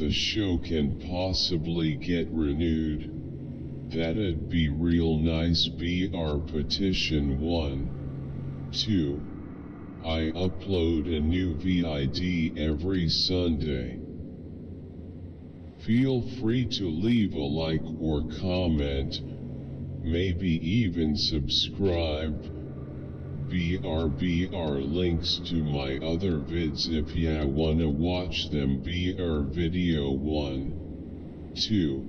the show can possibly get renewed. That'd be real nice. BR petition 1. 2. I upload a new vid every Sunday. Feel free to leave a like or comment, maybe even subscribe. BR links to my other vids if ya wanna watch them. BR video 1, 2,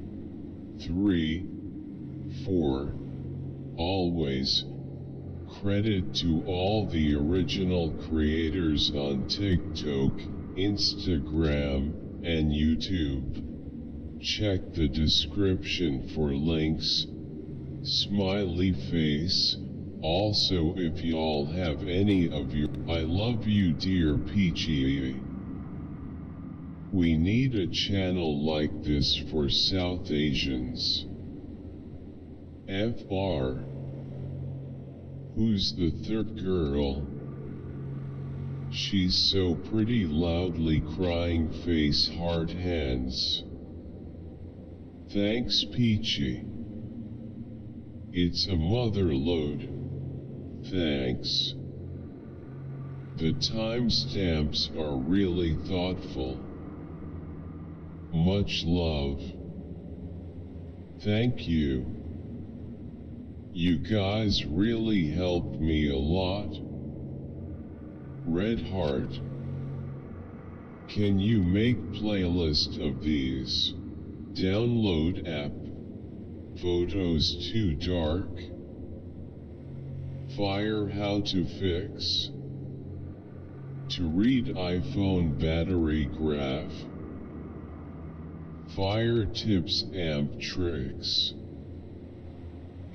3, 4. Always. Credit to all the original creators on TikTok, Instagram, and YouTube. Check the description for links. Smiley face. Also, if y'all have any of your I love you dear Peachy. We need a channel like this for South Asians. FR. Who's the third girl? She's so pretty. Loudly crying face heart hands. Thanks Peachy. It's a mother load. Thanks. The timestamps are really thoughtful. Much love. Thank you. You guys really helped me a lot. Red Heart. Can you make playlist of these? Download app. Photos too dark. Fire how to fix. To read iPhone battery graph. Fire tips amp tricks.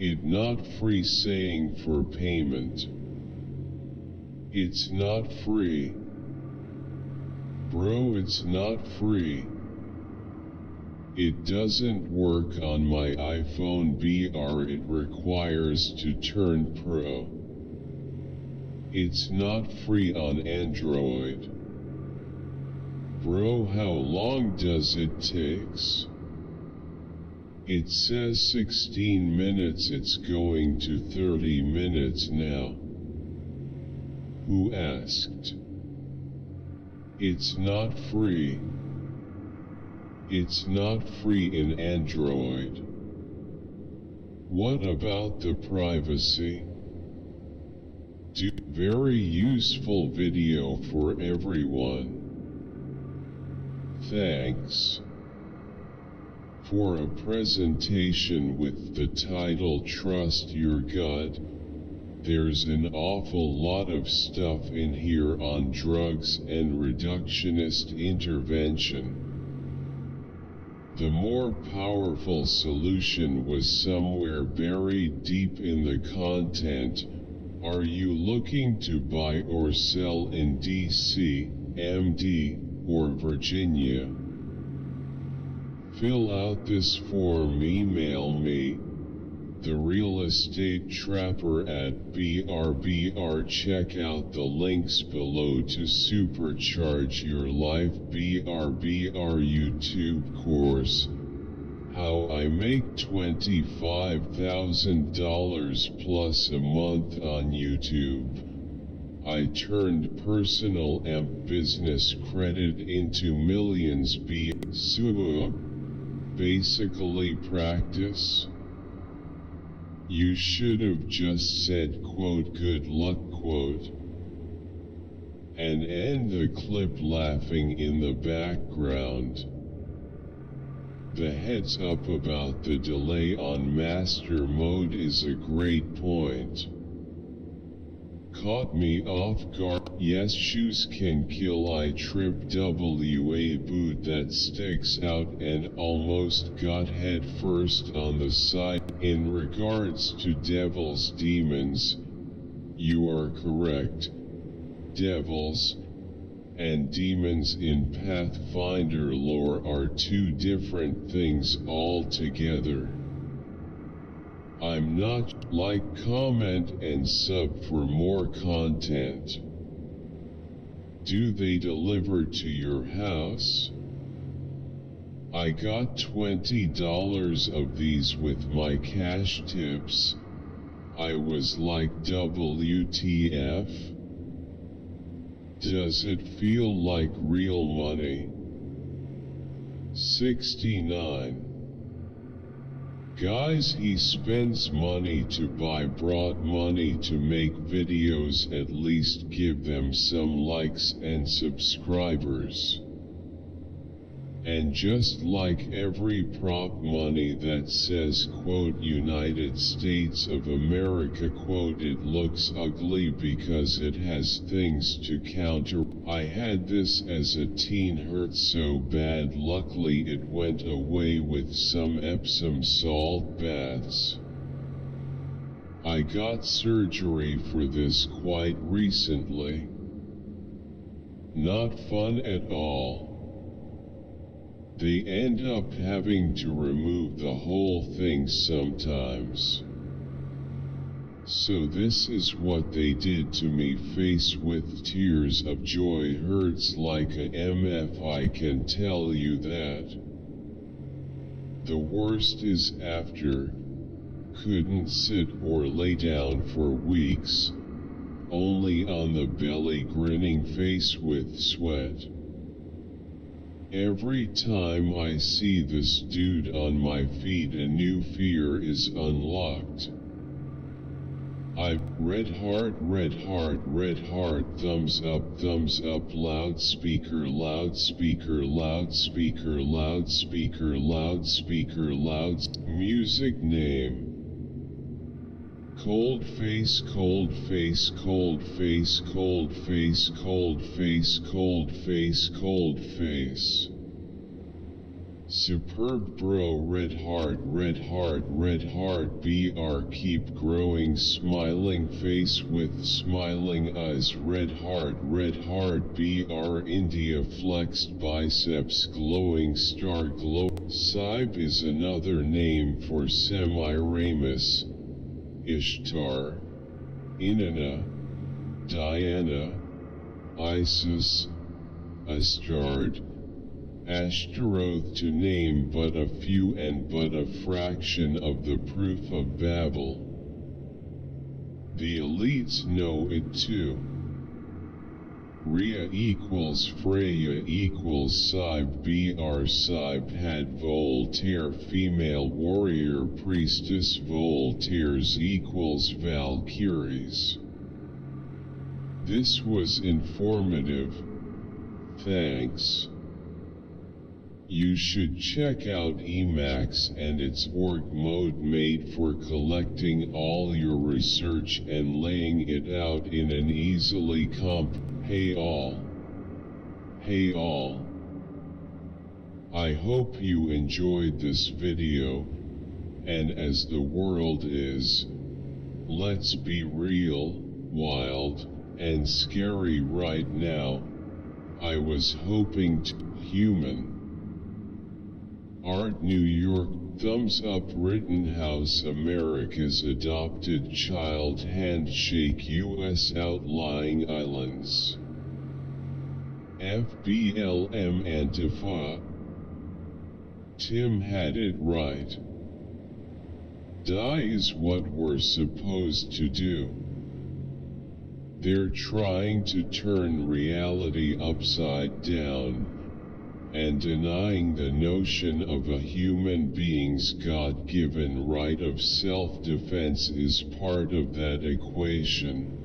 It not free saying for payment. It's not free. Bro, it's not free. It doesn't work on my iPhone BR. It requires to turn Pro. It's not free on Android. Bro, how long does it takes? It says 16 minutes. It's going to 30 minutes now. Who asked? It's not free. It's not free in Android. What about the privacy? Very useful video for everyone. Thanks. For a presentation with the title Trust Your Gut, there's an awful lot of stuff in here on drugs and reductionist intervention. The more powerful solution was somewhere buried deep in the content. Are you looking to buy or sell in DC, MD, or Virginia? Fill out this form. Email me, the real estate trapper at BRBR. Check out the links below to supercharge your life. BRBR YouTube course, how I make $25,000 plus a month on YouTube. I turned personal amp business credit into millions. Basically practice. You should have just said quote good luck quote and end the clip laughing in the background. The heads up about the delay on master mode is a great point. Caught me off guard. Yes, shoes can kill. I tripped WA boot that sticks out and almost got head first on the side. In regards to devils demons, you are correct. Devils and demons in Pathfinder lore are two different things altogether. I'm not. Like, comment, and sub for more content. Do they deliver to your house? I got $20 of these with my cash tips. I was like, WTF? Does it feel like real money? 69. Guys, he spends money to buy, brought money to make videos, at least give them some likes and subscribers. And just like every prop money that says, quote, United States of America, quote, it looks ugly because it has things to counter. I had this as a teen, hurt so bad, luckily it went away with some Epsom salt baths. I got surgery for this quite recently. Not fun at all. They end up having to remove the whole thing sometimes. So this is what they did to me, face with tears of joy, hurts like a MF, I can tell you that. The worst is after. Couldn't sit or lay down for weeks. Only on the belly, grinning face with sweat. Every time I see this dude on my feet, a new fear is unlocked. Red heart, red heart, red heart, thumbs up, loudspeaker, loudspeaker, loudspeaker, loudspeaker, loudspeaker, music name. Cold face, cold face, cold face, cold face, cold face, cold face, cold face. Superb bro, red heart, red heart, red heart, BR, keep growing, smiling face with smiling eyes, red heart, BR, India, flexed biceps, glowing star glow. Sibe is another name for Semiramis, Ishtar, Inanna, Diana, Isis, Astarte, Ashtaroth, to name but a few and but a fraction of the proof of Babel. The elites know it too. Rhea equals Freya equals Sibe, BR, Sibe had Voltaire, female warrior priestess, Voltaires equals Valkyries. This was informative. Thanks. You should check out Emacs and its org mode, made for collecting all your research and laying it out in an easily Hey all. Hey all. I hope you enjoyed this video, and as the world is, let's be real, wild, and scary right now, I was hoping to human. Art New York, thumbs up, Rittenhouse, America's adopted child, handshake, U.S. outlying islands. FBLM Antifa. Tim had it right. Die is what we're supposed to do. They're trying to turn reality upside down, and denying the notion of a human being's God-given right of self-defense is part of that equation.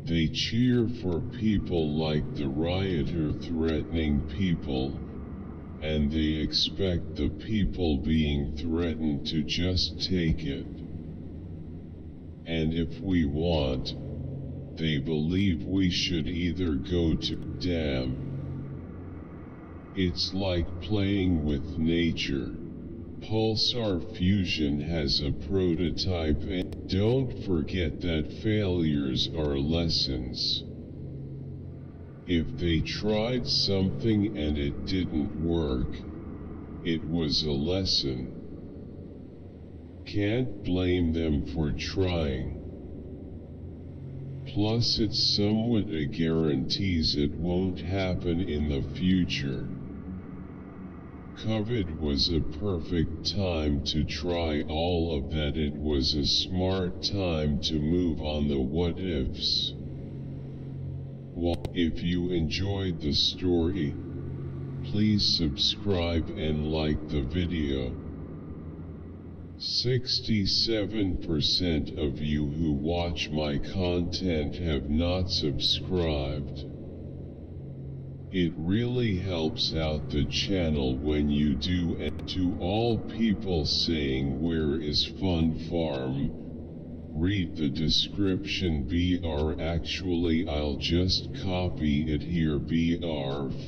They cheer for people like the rioter threatening people, and they expect the people being threatened to just take it. And if we want, they believe we should either go to damn. It's like playing with nature. Pulsar fusion has a prototype, and don't forget that failures are lessons. If they tried something and it didn't work, it was a lesson. Can't blame them for trying. Plus it's somewhat a guarantees it won't happen in the future. COVID was a perfect time to try all of that. It was a smart time to move on the what ifs. Well, if you enjoyed the story, please subscribe and like the video. 67% of you who watch my content have not subscribed. It really helps out the channel when you do. And to all people saying where is Fun Farm, read the description. Actually I'll just copy it here.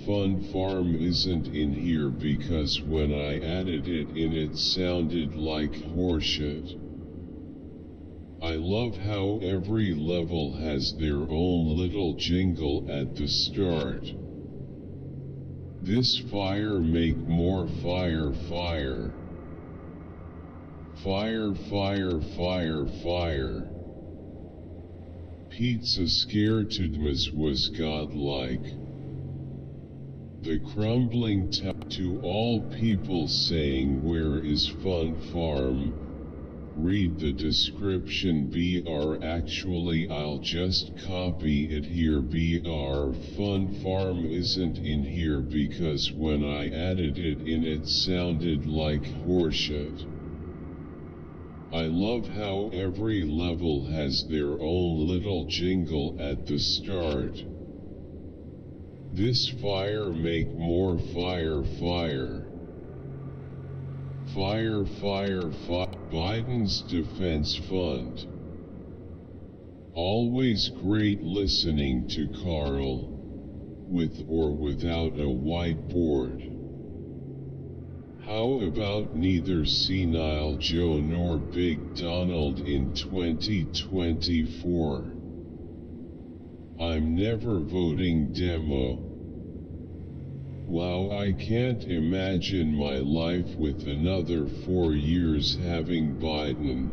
Fun Farm isn't in here because when I added it in it sounded like horseshit. I love how every level has their own little jingle at the start. This fire make more fire, fire. Fire, fire, fire, fire. Pizza scaredness was godlike. The crumbling to all people saying where is Fun Farm, read the description. Actually I'll just copy it here. Fun Farm isn't in here because when I added it in it sounded like horseshit. I love how every level has their own little jingle at the start. This fire make more fire, fire. Fire, fire, fire. Biden's Defense Fund. Always great listening to Carl, with or without a whiteboard. How about neither Senile Joe nor Big Donald in 2024? I'm never voting Demo. Wow, I can't imagine my life with another 4 years having Biden.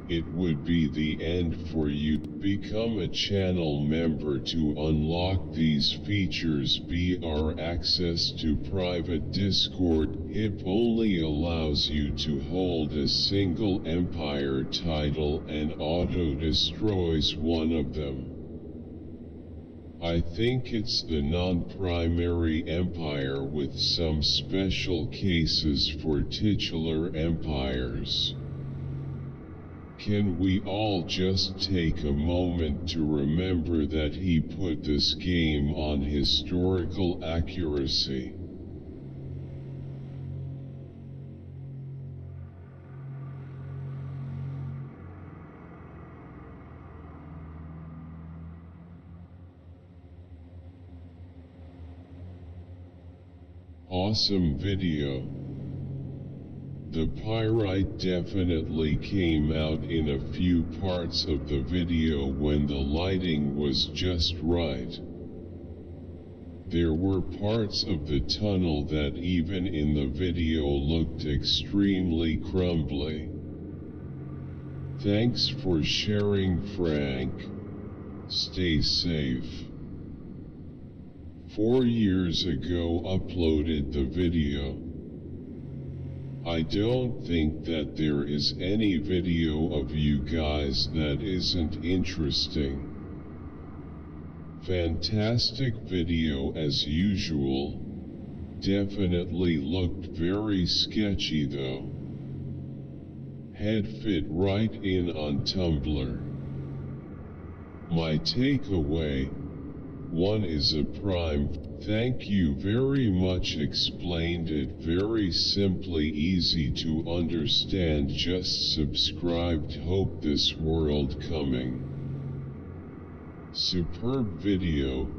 It would be the end for you. Become a channel member to unlock these features. Access to private Discord. It only allows you to hold a single empire title and auto-destroys one of them. I think it's the non-primary empire with some special cases for titular empires. Can we all just take a moment to remember that he put this game on historical accuracy? Awesome video. The pyrite definitely came out in a few parts of the video when the lighting was just right. There were parts of the tunnel that even in the video looked extremely crumbly. Thanks for sharing, Frank. Stay safe. 4 years ago uploaded the video. I don't think that there is any video of you guys that isn't interesting. Fantastic video as usual. Definitely looked very sketchy though. Head fit right in on Tumblr. My takeaway: 1 is a prime. Thank you very much. Explained it very simply, easy to understand. Just subscribed. Hope this world coming. Superb video.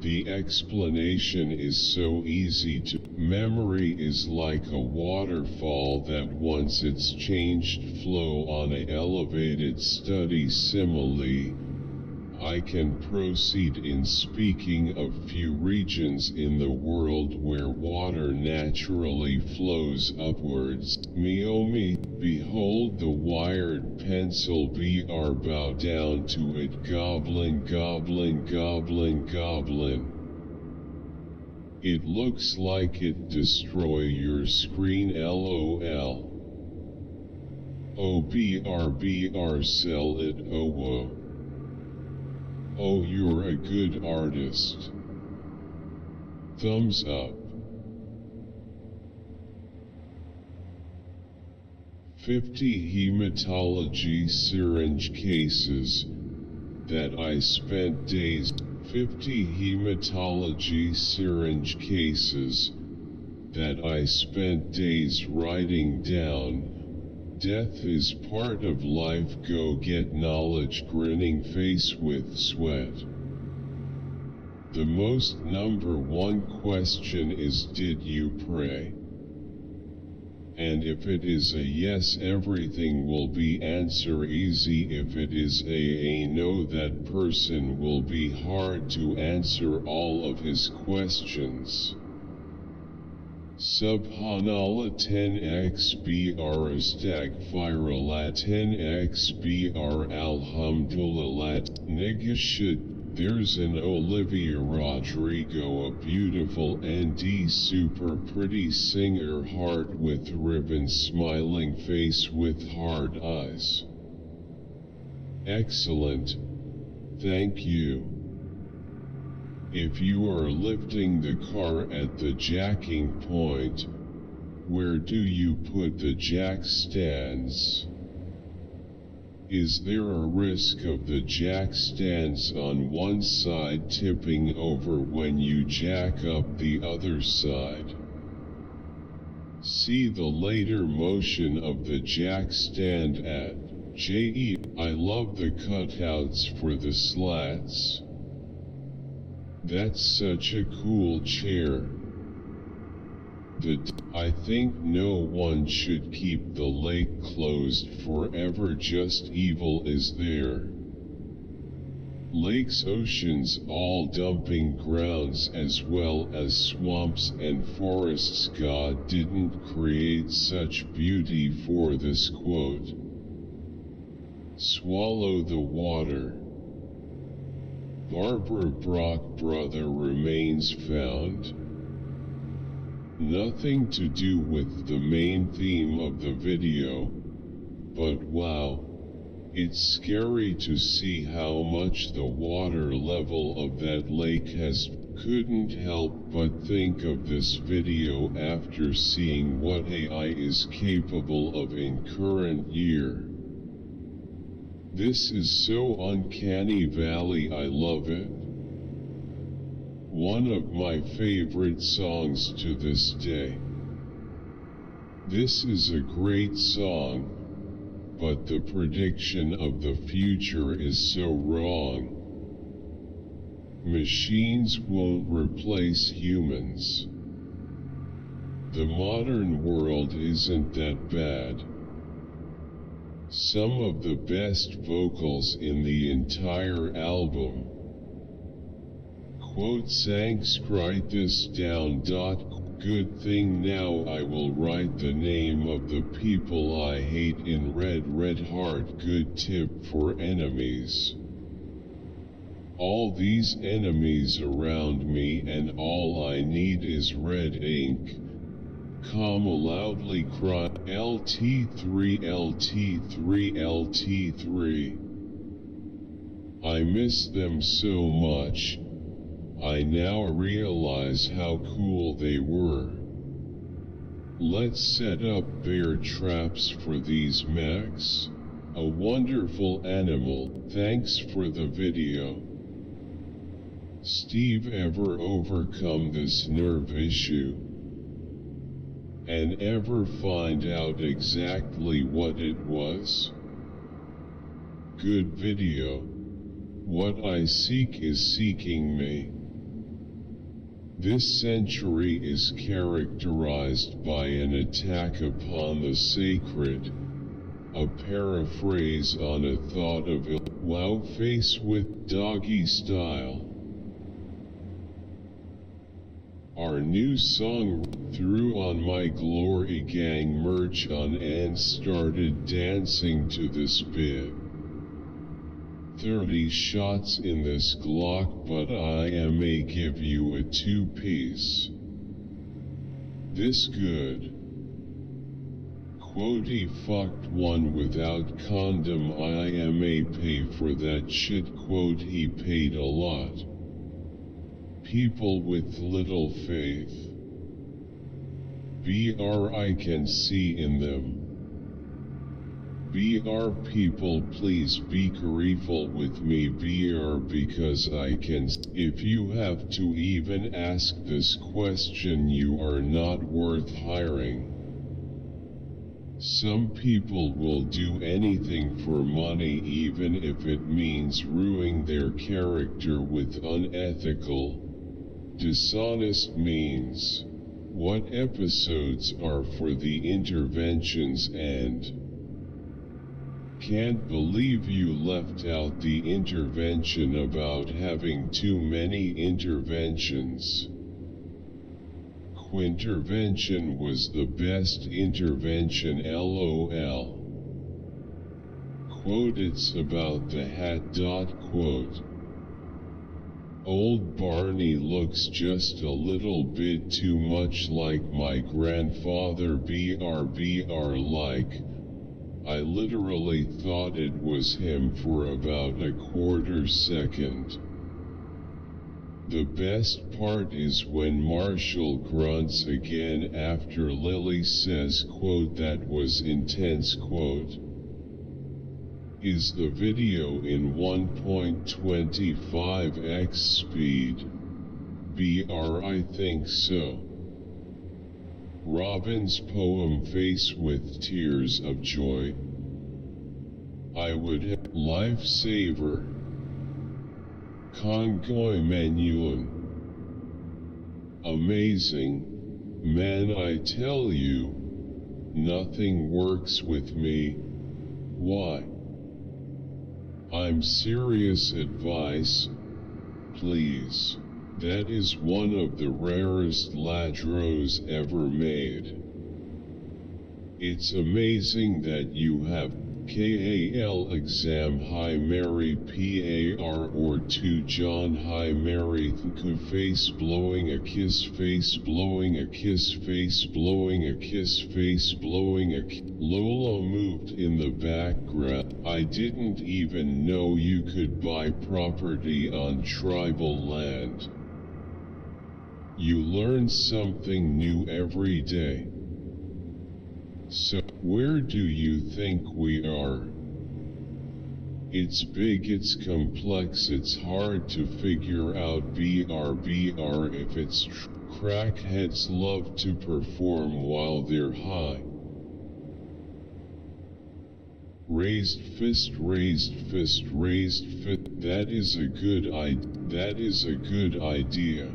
The explanation is so easy to. Memory is like a waterfall that once it's changed flow on a elevated study simile. I can proceed in speaking of few regions in the world where water naturally flows upwards. Miomi, behold the wired pencil. Bow down to it. Goblin, goblin, goblin, goblin. It looks like it destroy your screen lol. OBRBR sell it oh whoa. Oh, you're a good artist. Thumbs up. 50 hematology syringe cases that I spent days. 50 hematology syringe cases that I spent days writing down. Death is part of life, go get knowledge, grinning face with sweat. The most number one question is, did you pray? And if it is a yes, everything will be answer easy. If it is a no, that person will be hard to answer all of his questions. Subhanallah 10xbr Astaghfirullah 10xbr Alhamdulillah. Nigga shit. There's an Olivia Rodrigo, a beautiful and super pretty singer, heart with ribbon, smiling face with hard eyes. Excellent. Thank you. If you are lifting the car at the jacking point, where do you put the jack stands? Is there a risk of the jack stands on one side tipping over when you jack up the other side? See the later motion of the jack stand at JE. I love the cutouts for the slats. That's such a cool chair. I think no one should keep the lake closed forever, just evil is there. Lakes, oceans, all dumping grounds as well as swamps and forests. God didn't create such beauty for this quote. Swallow the water. Barbara Brock, brother remains found. Nothing to do with the main theme of the video, but wow, it's scary to see how much the water level of that lake has. Couldn't help but think of this video after seeing what AI is capable of in current year. This is so uncanny valley, I love it. One of my favorite songs to this day. This is a great song, but the prediction of the future is so wrong. Machines won't replace humans. The modern world isn't that bad. Some of the best vocals in the entire album. Quote, thanks, write this down. Good thing now I will write the name of the people I hate in red heart. Good tip for enemies. All these enemies around me, and all I need is red ink. Comma loudly cry, LT3 LT3 LT3. I miss them so much. I now realize how cool they were. Let's set up bear traps for these mechs. A wonderful animal. Thanks for the video. Steve, ever overcome this nerve issue? And ever find out exactly what it was? Good video. What I seek is seeking me. This century is characterized by an attack upon the sacred, a paraphrase on a thought of wow face with doggy style. Our new song threw on my Glory Gang merch on and started dancing to this bit. 30 shots in this Glock, but I may give you a 2-piece. This good. Quote, he fucked one without condom, I may pay for that shit. Quote, he paid a lot. People with little faith. I can see in them. People, please be careful with me, because I can. If you have to even ask this question, you are not worth hiring. Some people will do anything for money, even if it means ruining their character with unethical, dishonest means. What episodes are for the interventions? And can't believe you left out the intervention about having too many interventions. Quintervention was the best intervention, lol. Quote, it's about the hat. Quote, old Barney looks just a little bit too much like my grandfather. Like, I literally thought it was him for about a quarter second. The best part is when Marshall grunts again after Lily says, quote, that was intense. Quote, is the video in 1.25x speed? I think so. Robin's poem, Face with Tears of Joy. I would have lifesaver. Kongoy Manuan. Amazing, man, I tell you, nothing works with me. Why? I'm serious, advice, please. That is one of the rarest ladros ever made. It's amazing that you have KAL exam. Hi Mary PAR or to John. Hi Mary face blowing a kiss, face blowing a kiss, face blowing a kiss, face blowing a kiss. Lola moved in the background. I didn't even know you could buy property on tribal land. You learn something new every day. So, where do you think we are? It's big, it's complex, it's hard to figure out. BR if it's crackheads love to perform while they're high. Raised fist, raised fist, raised fist. That is a good idea.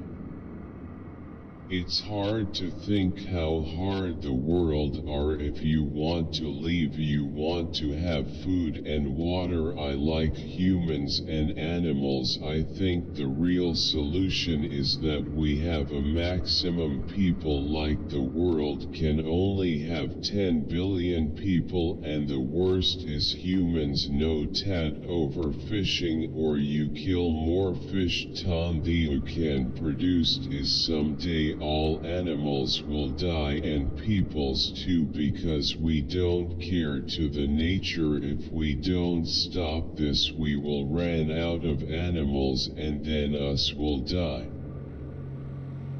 It's hard to think how hard the world are. If you want to leave, you want to have food and water. I like humans and animals. I think the real solution is that we have a maximum people, like the world can only have 10 billion people, and the worst is humans. No tat overfishing, or you kill more fish than you can produce. Is someday all animals will die and peoples too, because we don't care to the nature. If we don't stop this, we will run out of animals and then us will die.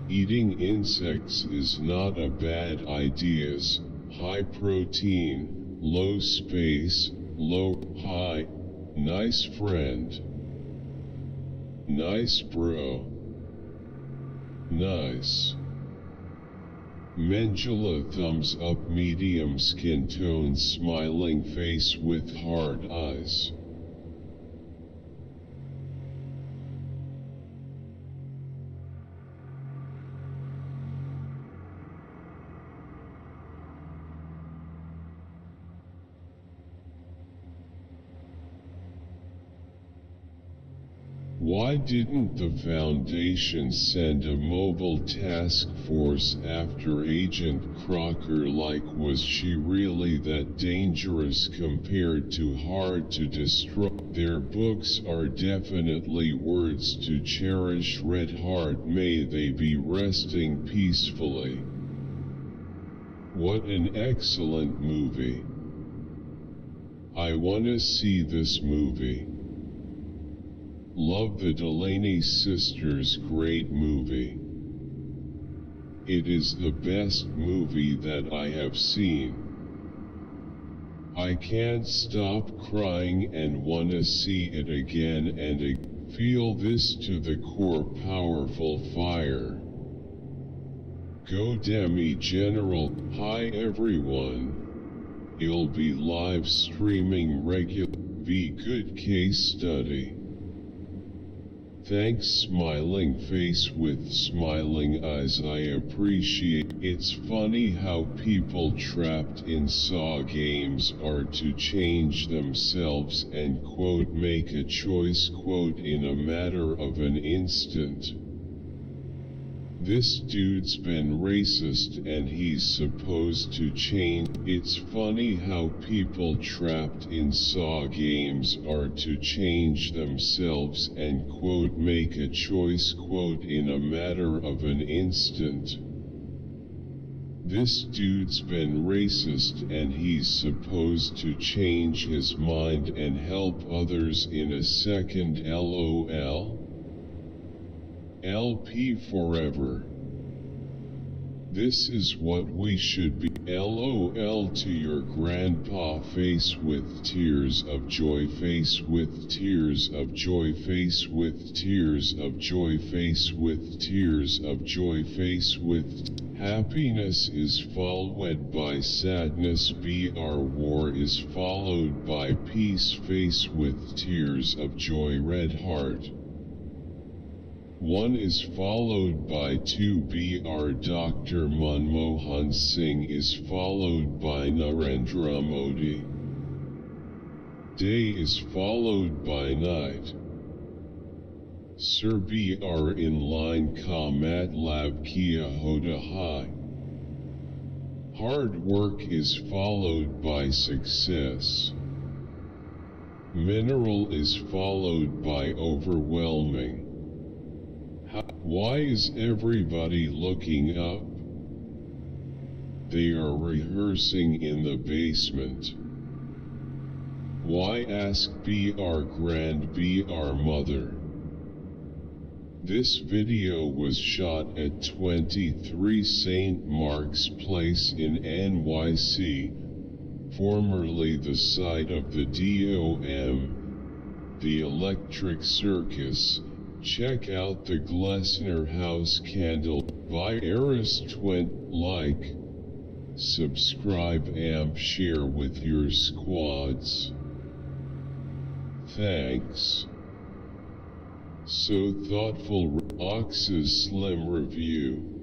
Eating insects is not a bad idea. High protein, low space, low, high. Nice friend. Nice bro. Nice. Mengele thumbs up, medium skin tone, smiling face with hard eyes. Why didn't the Foundation send a mobile task force after Agent Crocker? Like, was she really that dangerous compared to hard to destroy? Their books are definitely words to cherish. Red Heart, may they be resting peacefully. What an excellent movie. I wanna see this movie. Love the Delaney sisters, great movie. It is the best movie that I have seen. I can't stop crying and wanna see it again and again. Feel this to the core, powerful fire. Go Demi General. Hi everyone. It'll be live streaming regular. Be good case study. Thanks smiling face with smiling eyes, I appreciate. It's funny how people trapped in Saw games are to change themselves and quote make a choice quote in a matter of an instant. This dude's been racist and he's supposed to change. It's funny how people trapped in Saw games are to change themselves and quote make a choice quote in a matter of an instant. This dude's been racist and he's supposed to change his mind and help others in a second. LOL. LP forever. This is what we should be. LOL to your grandpa, face with tears of joy, face with tears of joy, face with tears of joy, face with tears of joy, face with happiness is followed by sadness. BR war is followed by peace, face with tears of joy. Red Heart. One is followed by 2. BR Dr. Manmohan Singh is followed by Narendra Modi. Day is followed by night. Sir BR in line ka matlab kiya hota hai. Hard work is followed by success. Mineral is followed by overwhelming. Why is everybody looking up? They are rehearsing in the basement. Why ask BR Grand BR Mother? This video was shot at 23 St. Mark's Place in NYC, formerly the site of the DOM, the Electric Circus. Check out the Glessner House Candle by Eris Twin. Like, subscribe, amp, share with your squads. Thanks. So thoughtful. Ox's Slim Review.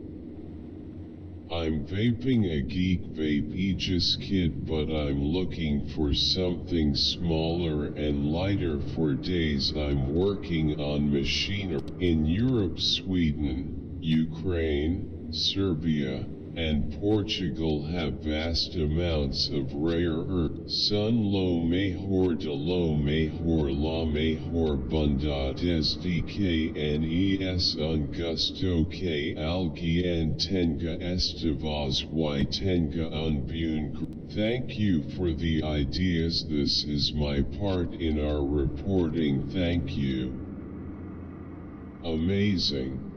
I'm vaping a Geek Vape Aegis kit, but I'm looking for something smaller and lighter for days I'm working on machinery. In Europe, Sweden, Ukraine, Serbia, and Portugal have vast amounts of rare earth. Son lo mejor de lo mejor, la mejor bondad desde que nes un gusto que alguien tenga esta voz y tenga un buen. Thank you for the ideas. This is my part in our reporting. Thank you. Amazing.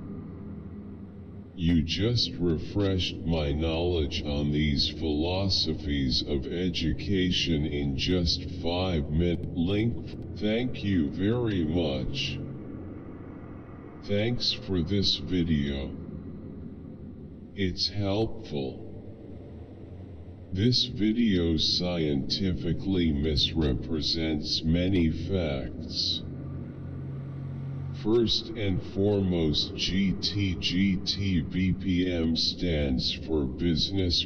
You just refreshed my knowledge on these philosophies of education in just 5 minutes. Link. Thank you very much. Thanks for this video. It's helpful. This video scientifically misrepresents many facts. First and foremost, BPM stands for business.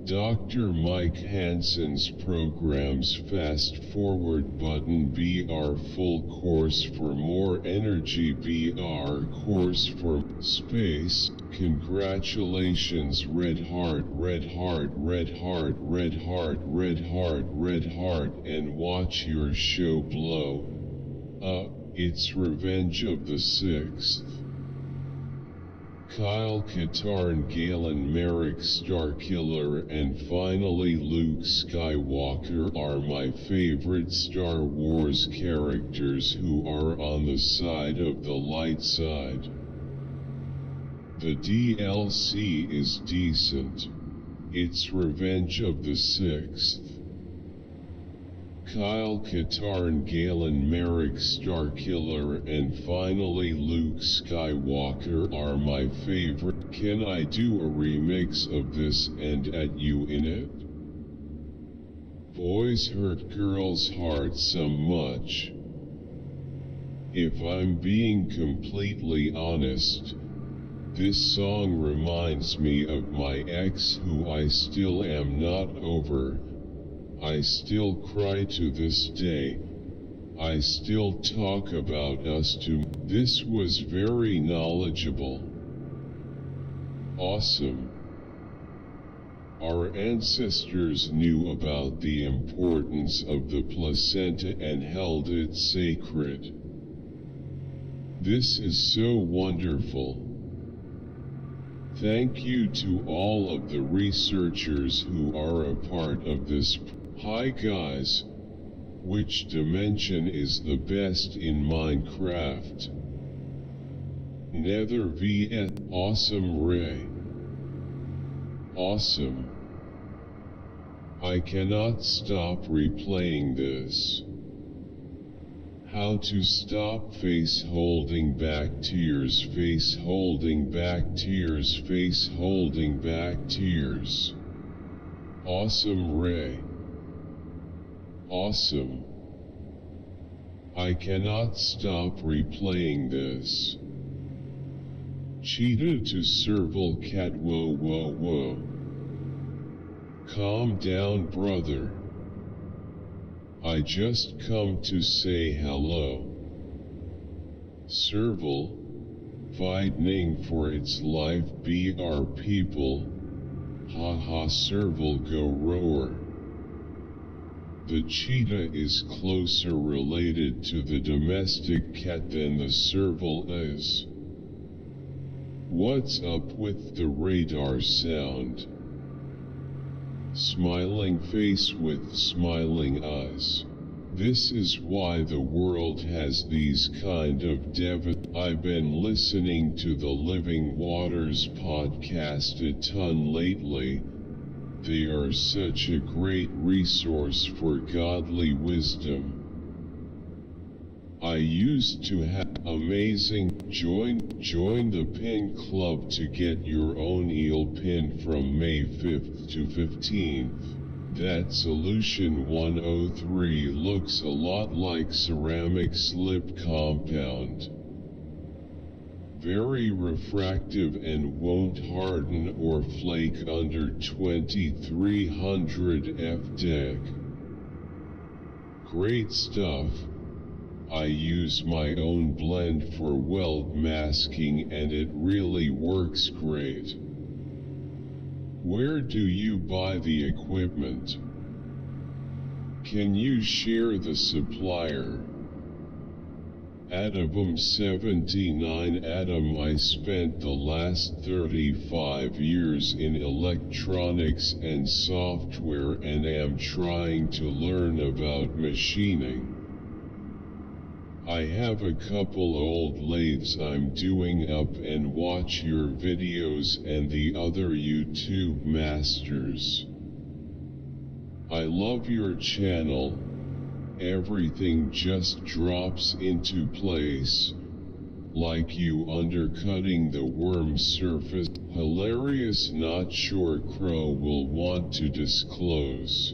Dr. Mike Hansen's program's fast forward button BR full course for more energy BR course for space. Congratulations red heart red heart red heart red heart red heart red heart and watch your show blow up. It's Revenge of the Sixth. Kyle Katarn, Galen Merrick, Starkiller, and finally Luke Skywalker are my favorite Star Wars characters who are on the side of the light side. The DLC is decent. It's Revenge of the Sixth. Kyle Katarn, Galen Merrick, Starkiller, and finally Luke Skywalker are my favorite. Can I do a remix of this and add you in it? Boys hurt girls' hearts so much. If I'm being completely honest, this song reminds me of my ex who I still am not over. I still cry to this day. I still talk about us too. This was very knowledgeable. Awesome. Our ancestors knew about the importance of the placenta and held it sacred. This is so wonderful. Thank you to all of the researchers who are a part of this. Hi guys, which dimension is the best in Minecraft? Nether vs. Awesome Ray. Awesome. I cannot stop replaying this. How to stop face holding back tears, face holding back tears, face holding back tears. Awesome Ray. Awesome. I cannot stop replaying this. Cheetah to serval cat whoa whoa whoa. Calm down brother. I just come to say hello. Serval, fighting for its life BR people. Haha serval go roar. The cheetah is closer related to the domestic cat than the serval is. What's up with the radar sound? Smiling face with smiling eyes. This is why the world has these kind of I've been listening to the Living Waters podcast a ton lately. They are such a great resource for godly wisdom. I used to have amazing. Join the pin club to get your own eel pin from May 5th to 15th. That solution 103 looks a lot like ceramic slip compound. Very refractive and won't harden or flake under 2300 FDEC. Great stuff. I use my own blend for weld masking and it really works great. Where do you buy the equipment? Can you share the supplier? Adam79 Adam, I spent the last 35 years in electronics and software and am trying to learn about machining. I have a couple old lathes I'm doing up and watch your videos and the other YouTube masters. I love your channel. Everything just drops into place, like you undercutting the worm surface. Hilarious, not sure Crow will want to disclose.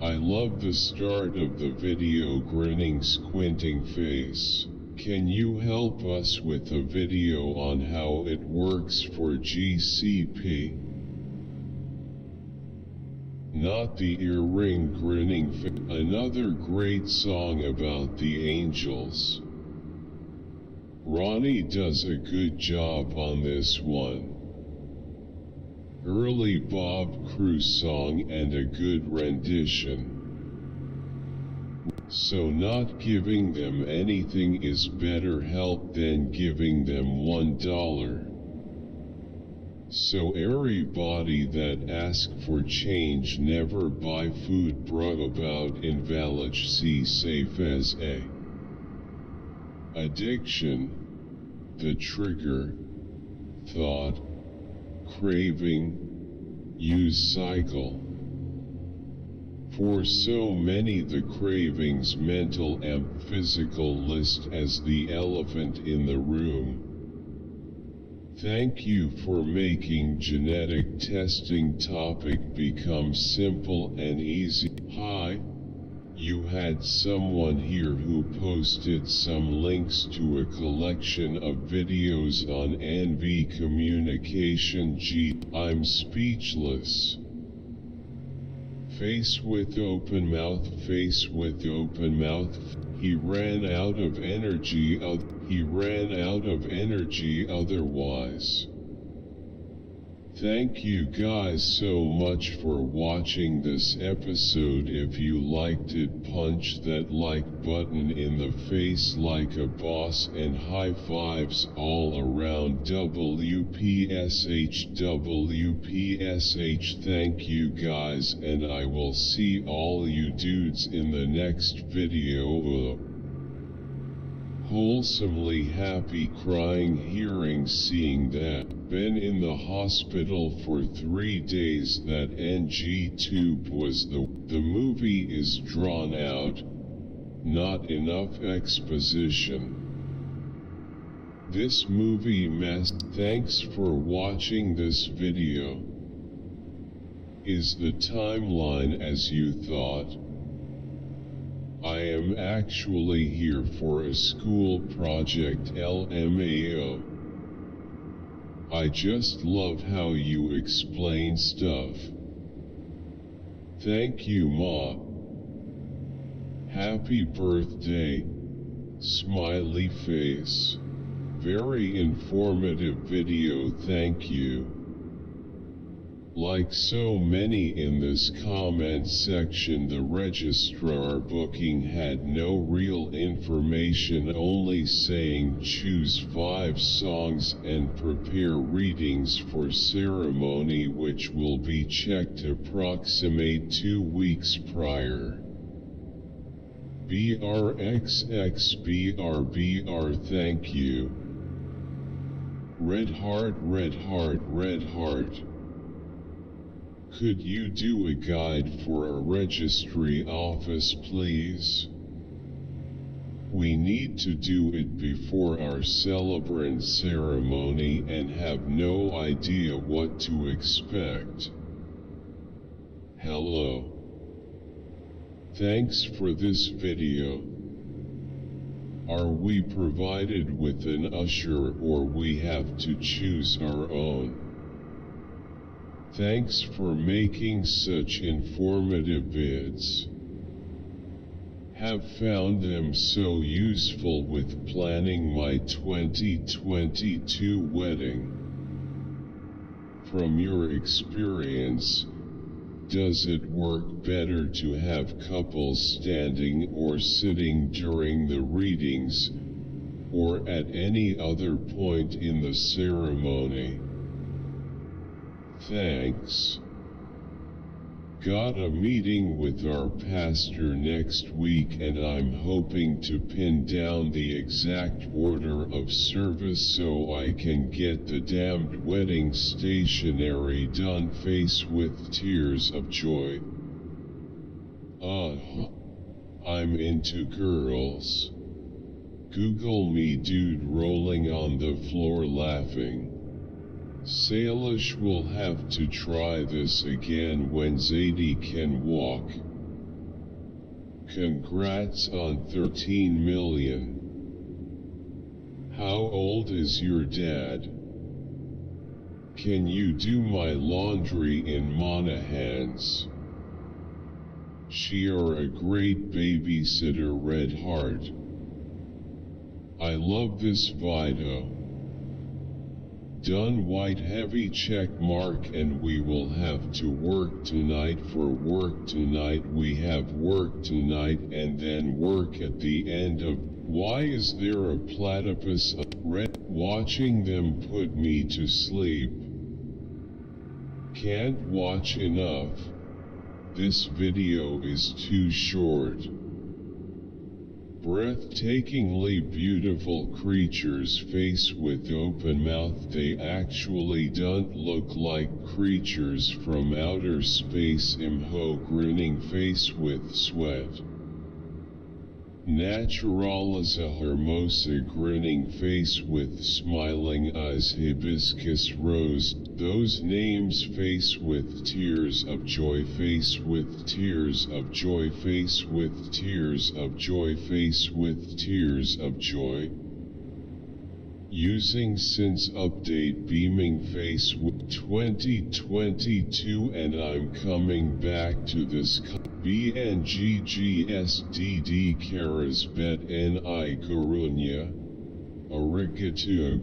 I love the start of the video, grinning squinting face. Can you help us with a video on how it works for GCP? Not the earring grinning face. Another great song about the angels. Ronnie does a good job on this one. Early Bob Cruz song and a good rendition. So not giving them anything is better help than giving them $1. So everybody that ask for change never buy food bro about invalid see safe as a addiction, the trigger, thought, craving, use cycle. For so many the cravings mental and physical list as the elephant in the room. Thank you for making genetic testing topic become simple and easy. Hi. You had someone here who posted some links to a collection of videos on NV communication. I'm speechless. Face with open mouth, face with open mouth. He ran out of energy. He ran out of energy otherwise. Thank you guys so much for watching this episode. If you liked it, punch that like button in the face like a boss and high fives all around. WPSH WPSH. Thank you guys, and I will see all you dudes in the next video. Wholesomely happy, crying, hearing, seeing that. Been in the hospital for 3 days. That NG tube was the movie is drawn out. Not enough exposition. This movie mess. Thanks for watching this video. Is the timeline as you thought? I am actually here for a school project LMAO. I just love how you explain stuff. Thank you, Ma. Happy birthday, smiley face. Very informative video, thank you. Like so many in this comment section, the registrar booking had no real information, only saying choose 5 songs and prepare readings for ceremony, which will be checked approximate 2 weeks prior. BRXXBRBR. Thank you. Red heart, red heart, red heart. Could you do a guide for a registry office, please? We need to do it before our celebrant ceremony and have no idea what to expect. Hello. Thanks for this video. Are we provided with an usher or we have to choose our own? Thanks for making such informative vids. Have found them so useful with planning my 2022 wedding. From your experience, does it work better to have couples standing or sitting during the readings, or at any other point in the ceremony? Thanks. Got a meeting with our pastor next week and I'm hoping to pin down the exact order of service so I can get the damned wedding stationery done. Face with tears of joy. I'm into girls. Google me, dude rolling on the floor laughing. Salish will have to try this again when Zadie can walk. Congrats on 13 million. How old is your dad? Can you do my laundry in Monahans? She are a great babysitter, Red Heart. I love this video. Done, white heavy check mark, and we will have to work tonight. For work tonight we have work tonight and then work at the end of. Why is there a platypus? Red, watching them put me to sleep. Can't watch enough. This video is too short. Breathtakingly beautiful creatures face with open mouth. They actually don't look like creatures from outer space. Imho grinning face with sweat. Naturaliza hermosa grinning face with smiling eyes. Hibiscus rose. Those names face with tears of joy. Face with tears of joy. Face with tears of joy. Face with tears of joy. Using since update beaming face with 2022 and I'm coming back to this. BNGGSDD Carasbet Ni Gurunya Arigato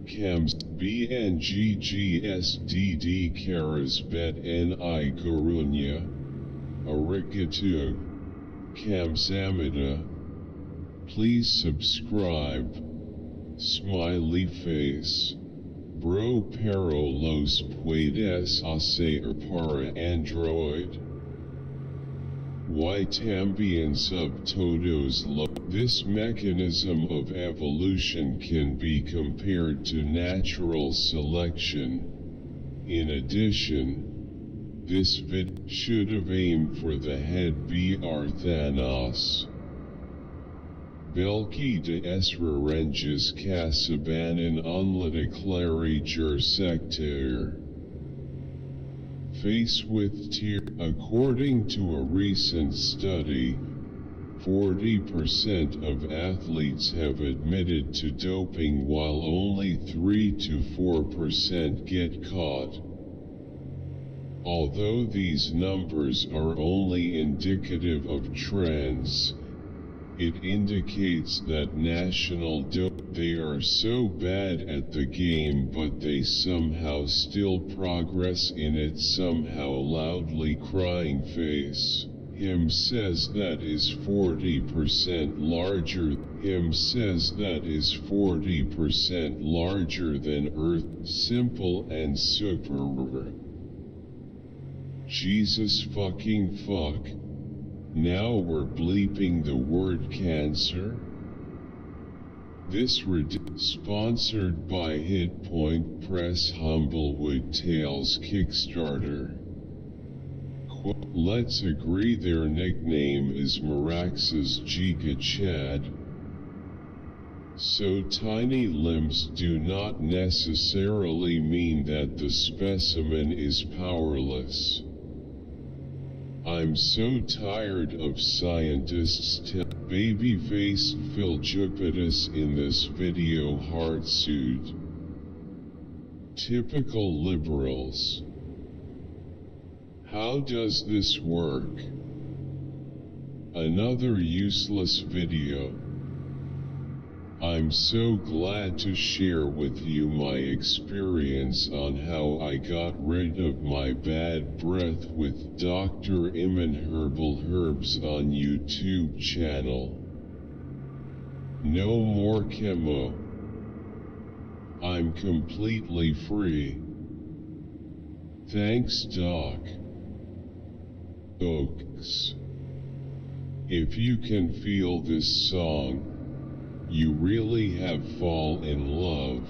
Cams BNGGSDD Carasbet Ni Gurunya Arigato Kamsamida. Please subscribe. Smiley face. Bro pero los puedes hacer para Android. Why también sub todos lo. This mechanism of evolution can be compared to natural selection. In addition, this vid should have aimed for the head Br Thanos. Belki de esrarenges casabanan unlidiclari sector. Face with tear. According to a recent study, 40% of athletes have admitted to doping while only 3 to 4% get caught. Although these numbers are only indicative of trends, it indicates that they are so bad at the game but they somehow still progress in it. Somehow loudly crying face. Him says that is 40% larger. Him says that is 40% larger than Earth. Simple and super. Jesus fucking fuck. Now we're bleeping the word cancer. This sponsored by Hitpoint Press Humblewood Tales Kickstarter. Let's agree their nickname is Marax's Giga Chad. So tiny limbs do not necessarily mean that the specimen is powerless. I'm so tired of scientists baby-faced Phil Jupitus in this video heart suit. Typical liberals. How does this work? Another useless video. I'm so glad to share with you my experience on how I got rid of my bad breath with Dr. Iman Herbal Herbs on YouTube channel. No more chemo. I'm completely free. Thanks, Doc. Oaks. If you can feel this song, you really have fall in love.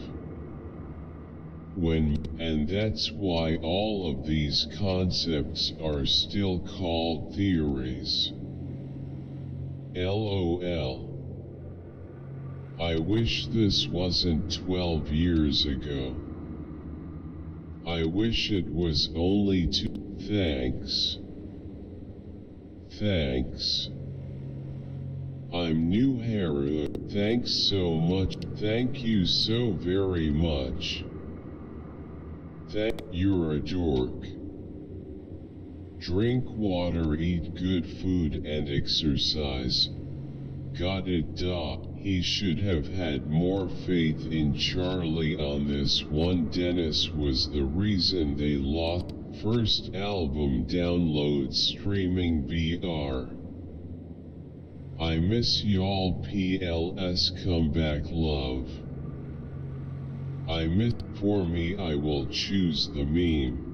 And that's why all of these concepts are still called theories. LOL. I wish this wasn't 12 years ago. I wish it was only 2. Thanks. I'm new Hera. Thanks so much. Thank you so very much. You're a dork. Drink water, eat good food and exercise. Got it, duh. He should have had more faith in Charlie on this one. Dennis was the reason they lost. First album download streaming BR. I miss y'all. PLS comeback love. I miss. For me, I will choose the meme.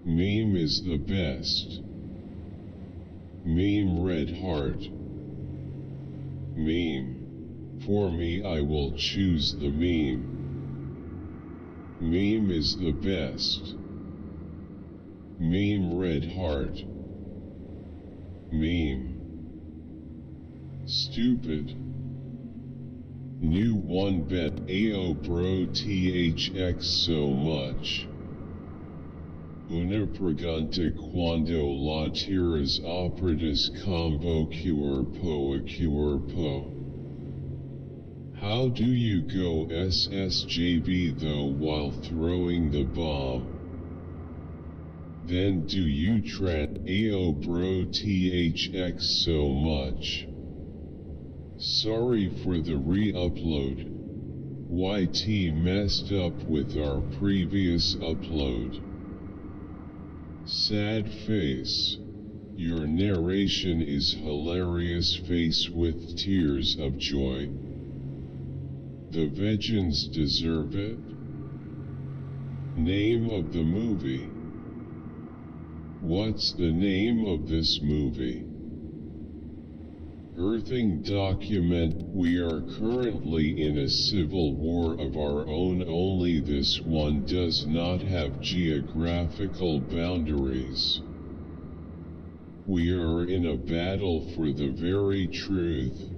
Meme is the best. Meme red heart. Meme. For me, I will choose the meme. Meme is the best. Meme red heart. Meme. Stupid. New one bet. Ayo bro, THX so much. Una pregunta cuando la tiras opertas combo cuerpo. How do you go SSJB though while throwing the bomb? Then do you Ayo bro, THX so much. Sorry for the re-upload. YT messed up with our previous upload. Sad face. Your narration is hilarious. Face with tears of joy. The vegans deserve it. Name of the movie. What's the name of this movie? Earthing document. We are currently in a civil war of our own, only this one does not have geographical boundaries. We are in a battle for the very truth.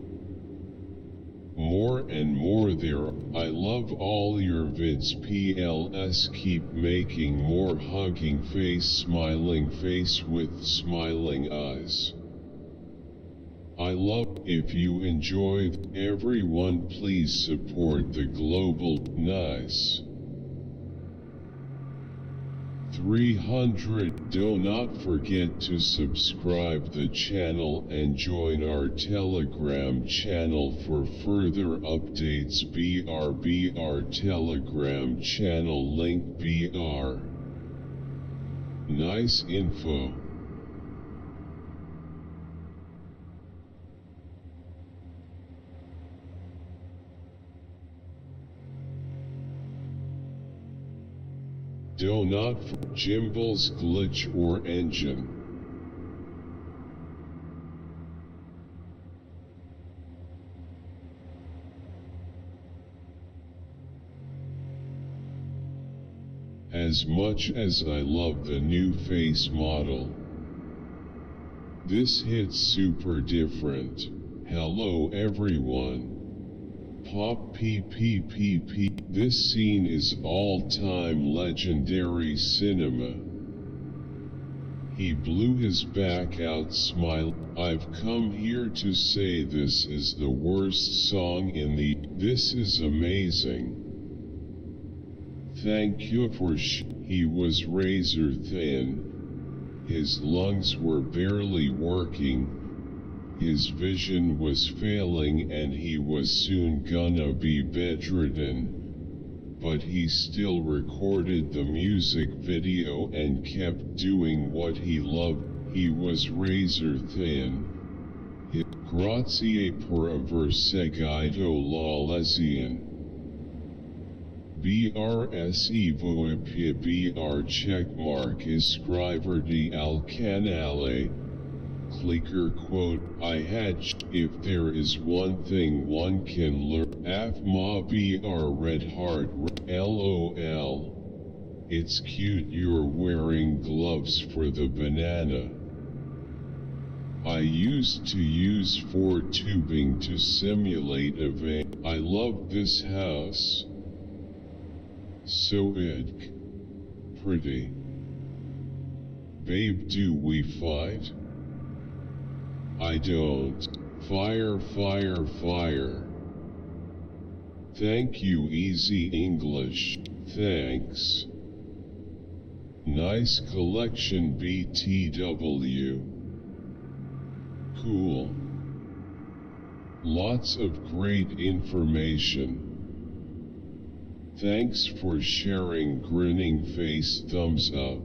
More and more there. I love all your vids. PLS keep making more. Hugging face, smiling face with smiling eyes. I love. If you enjoyed, everyone please support the global. Nice. 300. Do not forget to subscribe the channel and join our Telegram channel for further updates. BR Telegram channel link BR. Nice info. Do not Gimbals glitch or engine. As much as I love the new face model, this hits super different. Hello everyone. Pop PPPP. This scene is all-time legendary cinema. He blew his back out smile. I've come here to say this is the worst song in the. This is amazing. Thank you for He was razor thin. His lungs were barely working. His vision was failing and he was soon gonna be bedridden. But he still recorded the music video and kept doing what he loved. He was razor thin. Grazie per aver seguito la lezione. BRSE VoIP BR checkmark iscriverdi al canale. Clicker quote, I had if there is one thing one can learn, AFMA BR red heart, LOL. It's cute you're wearing gloves for the banana. I used to use 4 tubing to simulate a vein. I love this house. So pretty. Babe, do we fight? I don't. Fire, fire, fire. Thank you, Easy English. Thanks. Nice collection, BTW. Cool. Lots of great information. Thanks for sharing. Grinning face, thumbs up.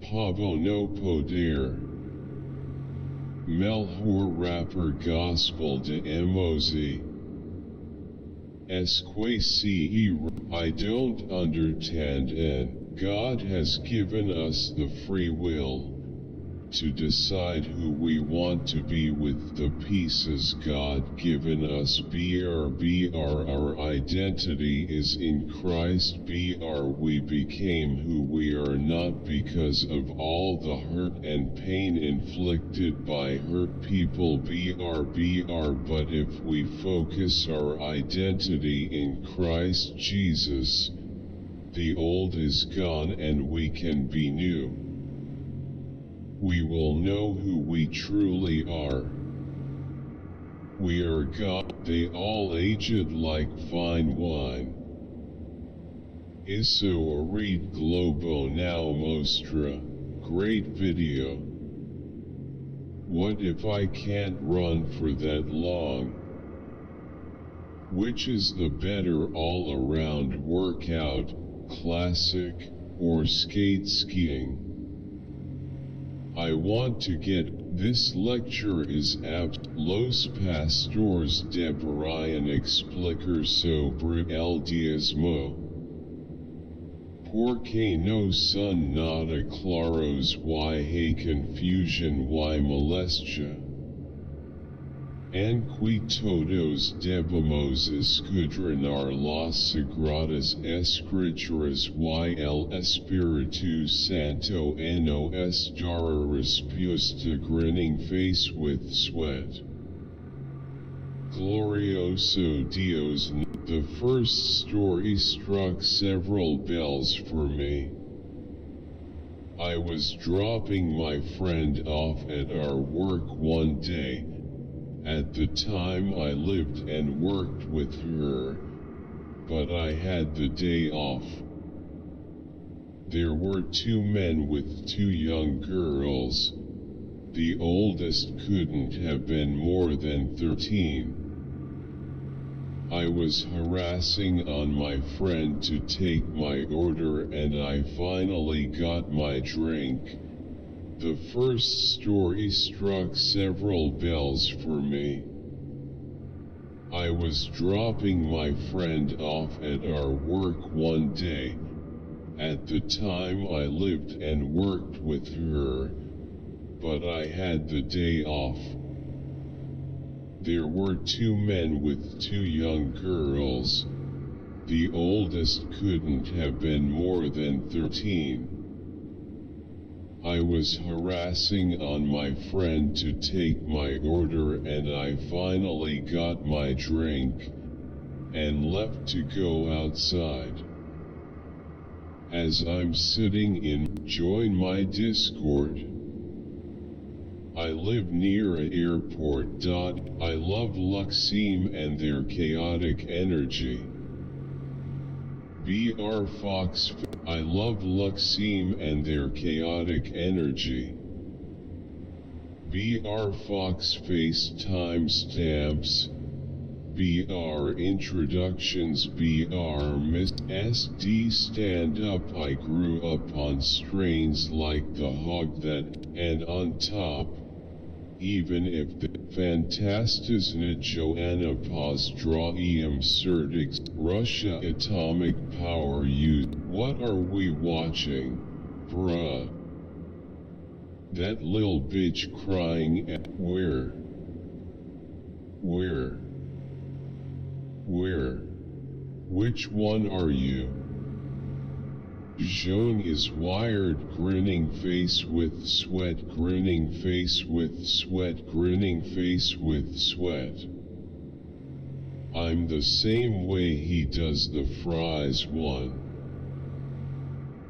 Pavo no poder. Melhor rapper gospel de emozi. Esqueci. I don't understand, and God has given us the free will to decide who we want to be with the pieces God given us. Our identity is in Christ. We became who we are not because of all the hurt and pain inflicted by hurt people. But if we focus our identity in Christ Jesus, the old is gone and we can be new. We will know who we truly are. We are God. They all aged like fine wine. Isso a read globo now mostra. Great video. What if I can't run for that long? Which is the better all-around workout, classic, or skiing? I want to get, this lecture is apt, los pastores deberían explicar sobre el diezmo. Porque no son nada claros y hay confusion y molestia. Anque todos debemos escudriñar las sagradas escrituras y el Espíritu Santo nos dará respuesta. Grinning face with sweat. Glorioso Dios. The first story struck several bells for me. I was dropping my friend off at our work one day. At the time I lived and worked with her, but I had the day off. There were two men with two young girls. The oldest couldn't have been more than 13. I was harassing on my friend to take my order and I finally got my drink. The first story struck several bells for me. I was dropping my friend off at our work one day. At the time I lived and worked with her, but I had the day off. There were two men with two young girls. The oldest couldn't have been more than 13. I was harassing on my friend to take my order and I finally got my drink and left to go outside. As I'm sitting in, join my Discord. I live near an airport. I love Luxem and their chaotic energy. BR Fox. I love Luxem and their chaotic energy. BR Fox FaceTime stamps. BR introductions. BR Miss SD stand up. I grew up on strains like the hog that, and on top. Even if the Fantastisna Joanna Posdraw Certix Russia atomic power use. What are we watching, bruh? That lil bitch crying at where? Which one are you? Zhong is wired, grinning face with sweat, grinning face with sweat, grinning face with sweat. I'm the same way he does the fries one.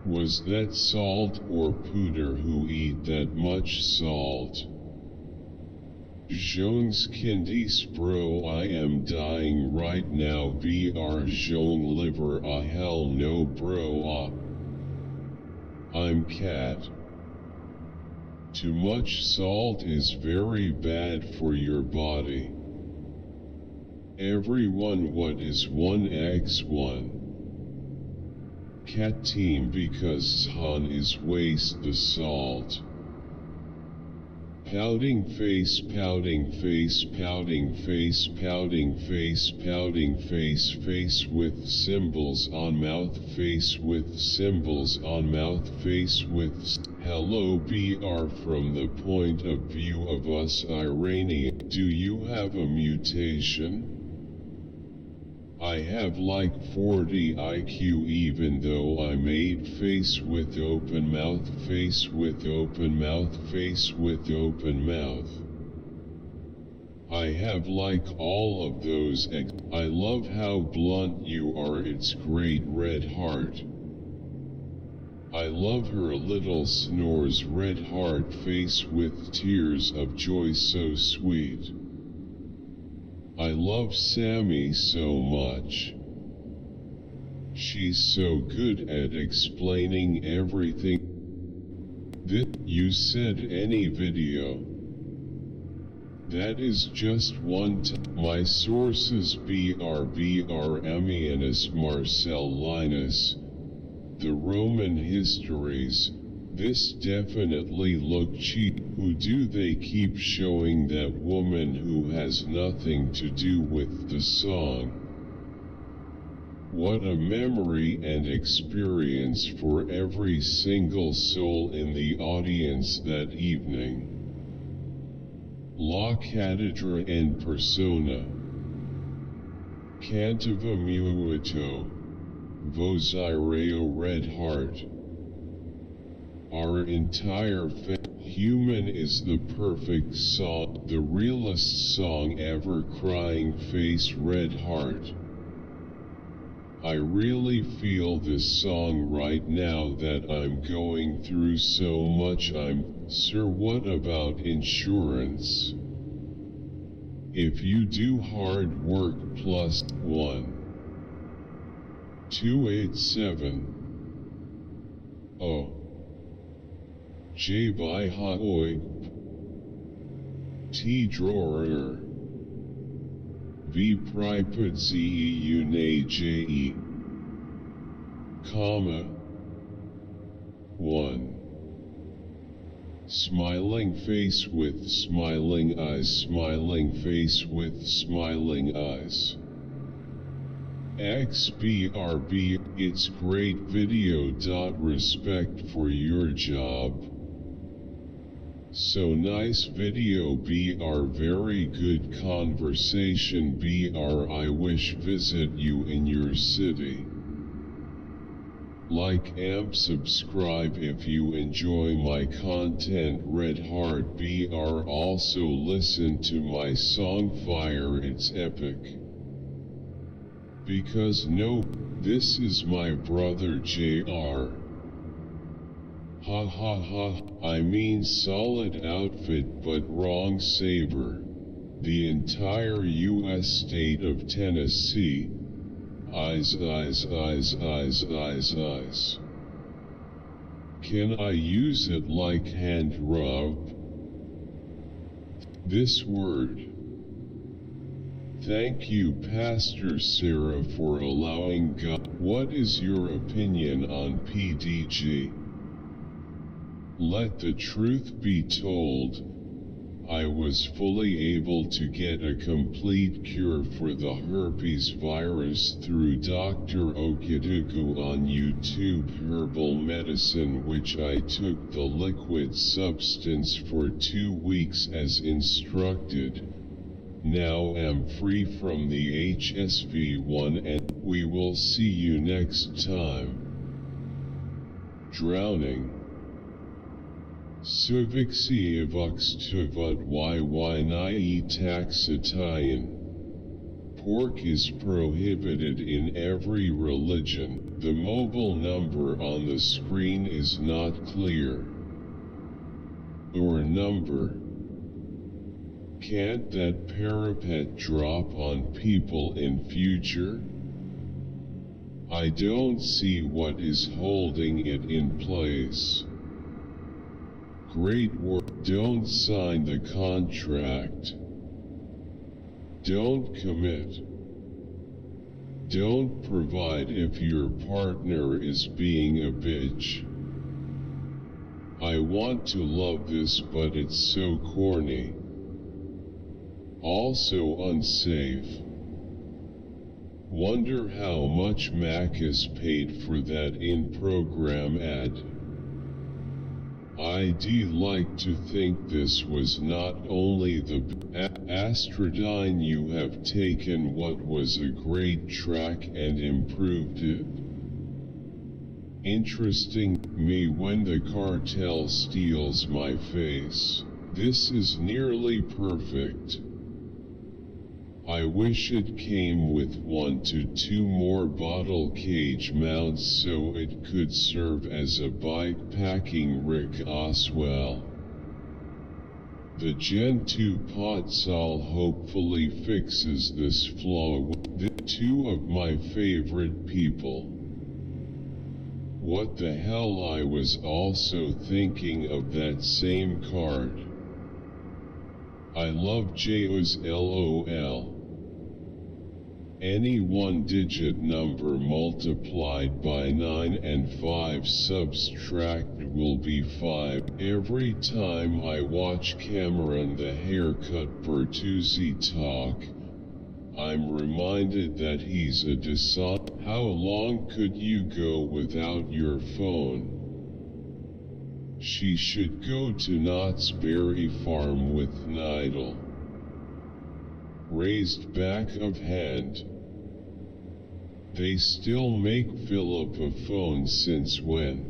Was that salt or pooter who eat that much salt? Zhong's kindis bro, I am dying right now, br Zhong liver, hell no bro, I'm cat. Too much salt is very bad for your body. Everyone, what is 1x1? Cat team, because Han is waste the salt. Pouting face, pouting face, pouting face, pouting face, pouting face, face with symbols on mouth, face with symbols on mouth, face with hello BR. From the point of view of us Iranian, do you have a mutation? I have like 40 IQ even though I made face with open mouth, face with open mouth, face with open mouth. I have like all of those I love how blunt you are, it's great red heart. I love her little snores, red heart face with tears of joy so sweet. I love Sammy so much. She's so good at explaining everything. You said any video. That is just one my sources Ammianus Marcellinus, the Roman histories. This definitely look cheap. Who do they keep showing? That woman who has nothing to do with the song. What a memory and experience for every single soul in the audience that evening. La Catedra en persona. Cantava muito. Vos ireo red heart. Our entire human is the perfect song, the realest song ever, crying face red heart. I really feel this song right now that I'm going through so much. Sir, what about insurance? If you do hard work plus 1 287 J by Haoi T drawer V pripad Z une J comma 1 smiling face with smiling eyes, smiling face with smiling eyes. XBRB, it's great video. Respect for your job. So nice video BR, very good conversation BR, I wish visit you in your city. Like subscribe if you enjoy my content, red heart BR, also listen to my song Fire, it's epic. Because no, this is my brother JR. Ha ha ha, I mean solid outfit but wrong saber. The entire US state of Tennessee. Eyes. Can I use it like hand rub? This word. Thank you Pastor Sarah for allowing God. What is your opinion on PDG? Let the truth be told, I was fully able to get a complete cure for the herpes virus through Dr. Okiduku on YouTube Herbal Medicine, which I took the liquid substance for 2 weeks as instructed. Now am free from the HSV1 and we will see you next time. Drowning. Suvixi evuxtuvat yyni taxatian. Pork is prohibited in every religion. The mobile number on the screen is not clear. Or number. Can't that parapet drop on people in future? I don't see what is holding it in place. Great work. Don't sign the contract. Don't commit. Don't provide if your partner is being a bitch. I want to love this, but it's so corny. Also unsafe. Wonder how much Mac is paid for that in-program ad. I'd like to think this was not only the Astrodine. You have taken what was a great track and improved it. Interesting me when the cartel steals my face. This is nearly perfect. I wish it came with 1 to 2 more bottle cage mounts so it could serve as a bike-packing Rick Oswell. The Gen 2 Potsol hopefully fixes this flaw. Two of my favorite people. What the hell, I was also thinking of that same card. I love JO's LOL. Any one-digit number multiplied by 9 and 5 subtracted will be 5. Every time I watch Cameron the Haircut Bertuzzi talk, I'm reminded that he's a dishonest. How long could you go without your phone? She should go to Knott's Berry Farm with Nidal. Raised back of hand. They still make Philip a phone since when?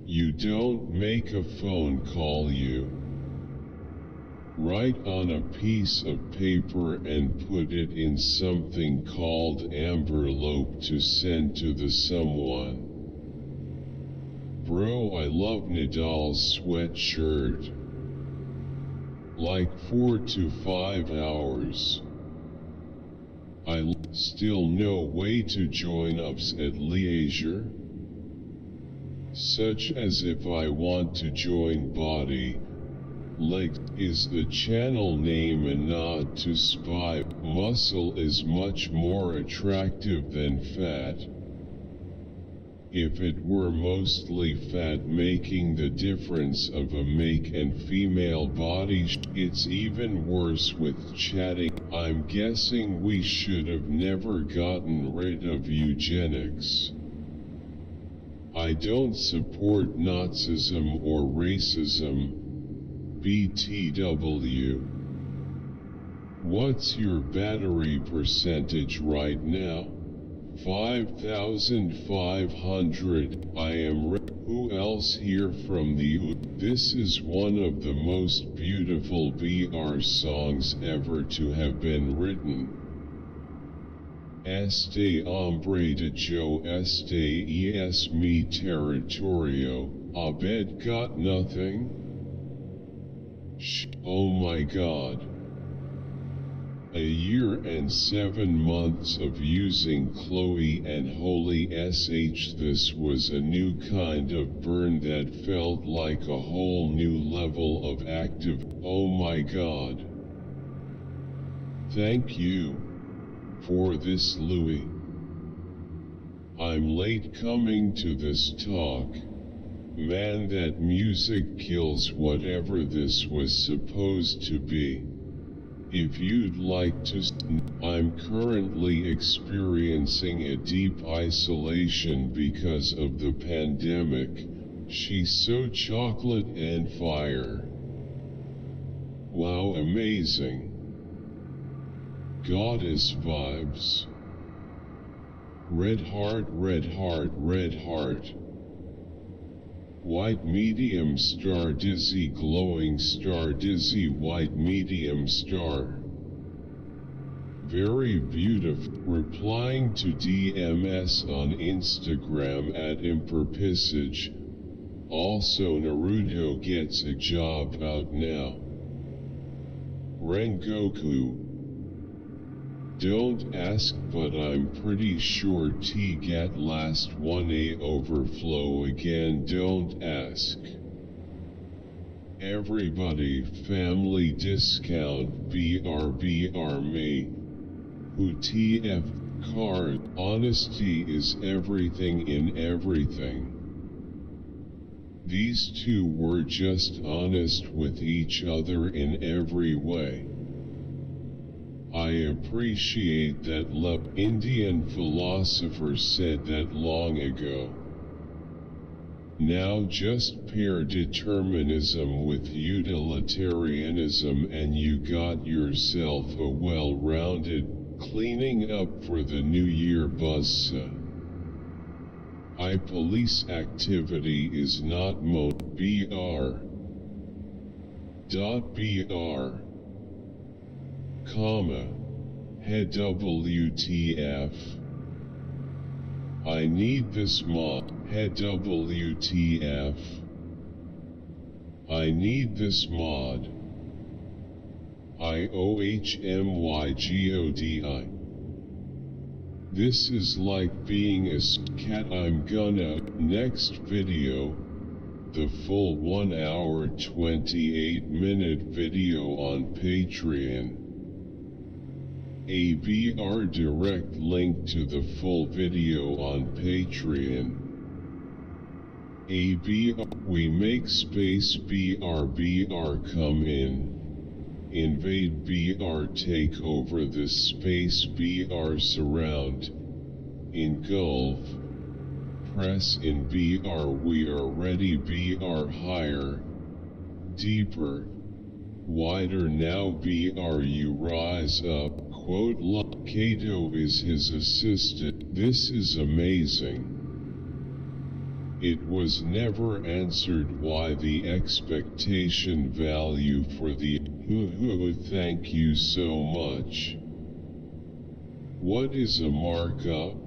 You don't make a phone call, you write on a piece of paper and put it in something called envelope to send to the someone. Bro, I love Nadal's sweatshirt. Like 4 to 5 hours. Still no way to join ups at leisure. Such as if I want to join body. Legs is the channel name, a nod to spy. Muscle is much more attractive than fat. If it were mostly fat making the difference of a make and female body, it's even worse with chatting. I'm guessing we should have never gotten rid of eugenics. I don't support Nazism or racism. BTW. What's your battery percentage right now? 5,500. I am who else here from the This is one of the most beautiful BR songs ever to have been written. Este hombre de yo este es mi territorio. Abed got nothing? Oh my god. A year and 7 months of using Chloe and Holy SH. This was a new kind of burn that felt like a whole new level of active. Oh my god. Thank you for this, Louis. I'm late coming to this talk. Man, that music kills whatever this was supposed to be. If you'd like to, I'm currently experiencing a deep isolation because of the pandemic. She's so chocolate and fire. Wow, amazing. Goddess vibes. Red heart, red heart, red heart. White medium star, dizzy glowing star, dizzy white medium star. Very beautiful. Replying to DMS on Instagram at imperpisage. Also Naruto gets a job out now. Rengoku. Don't ask, but I'm pretty sure T-Gat last 1A overflow again. Don't ask. Everybody family discount BR me. Who TF card. Honesty is everything in everything. These two were just honest with each other in every way. I appreciate that. Indian philosopher said that long ago. Now just pair determinism with utilitarianism and you got yourself a well-rounded, cleaning up for the new year buzzsaw. Police activity is not BR. Comma. Head WTF. I need this mod. Head WTF. I need this mod. IOHMYGODI. This is like being a cat. I'm gonna, next video, the full 1 hour 28-minute video on Patreon. A BR direct link to the full video on Patreon. A BR, we make space BR come in. Invade BR, take over the space BR surround. Engulf. Press in BR, we are ready BR, higher. Deeper. Wider now BR, you rise up. Quote, Kato is his assistant. This is amazing. It was never answered why the expectation value for the thank you so much. What is a markup?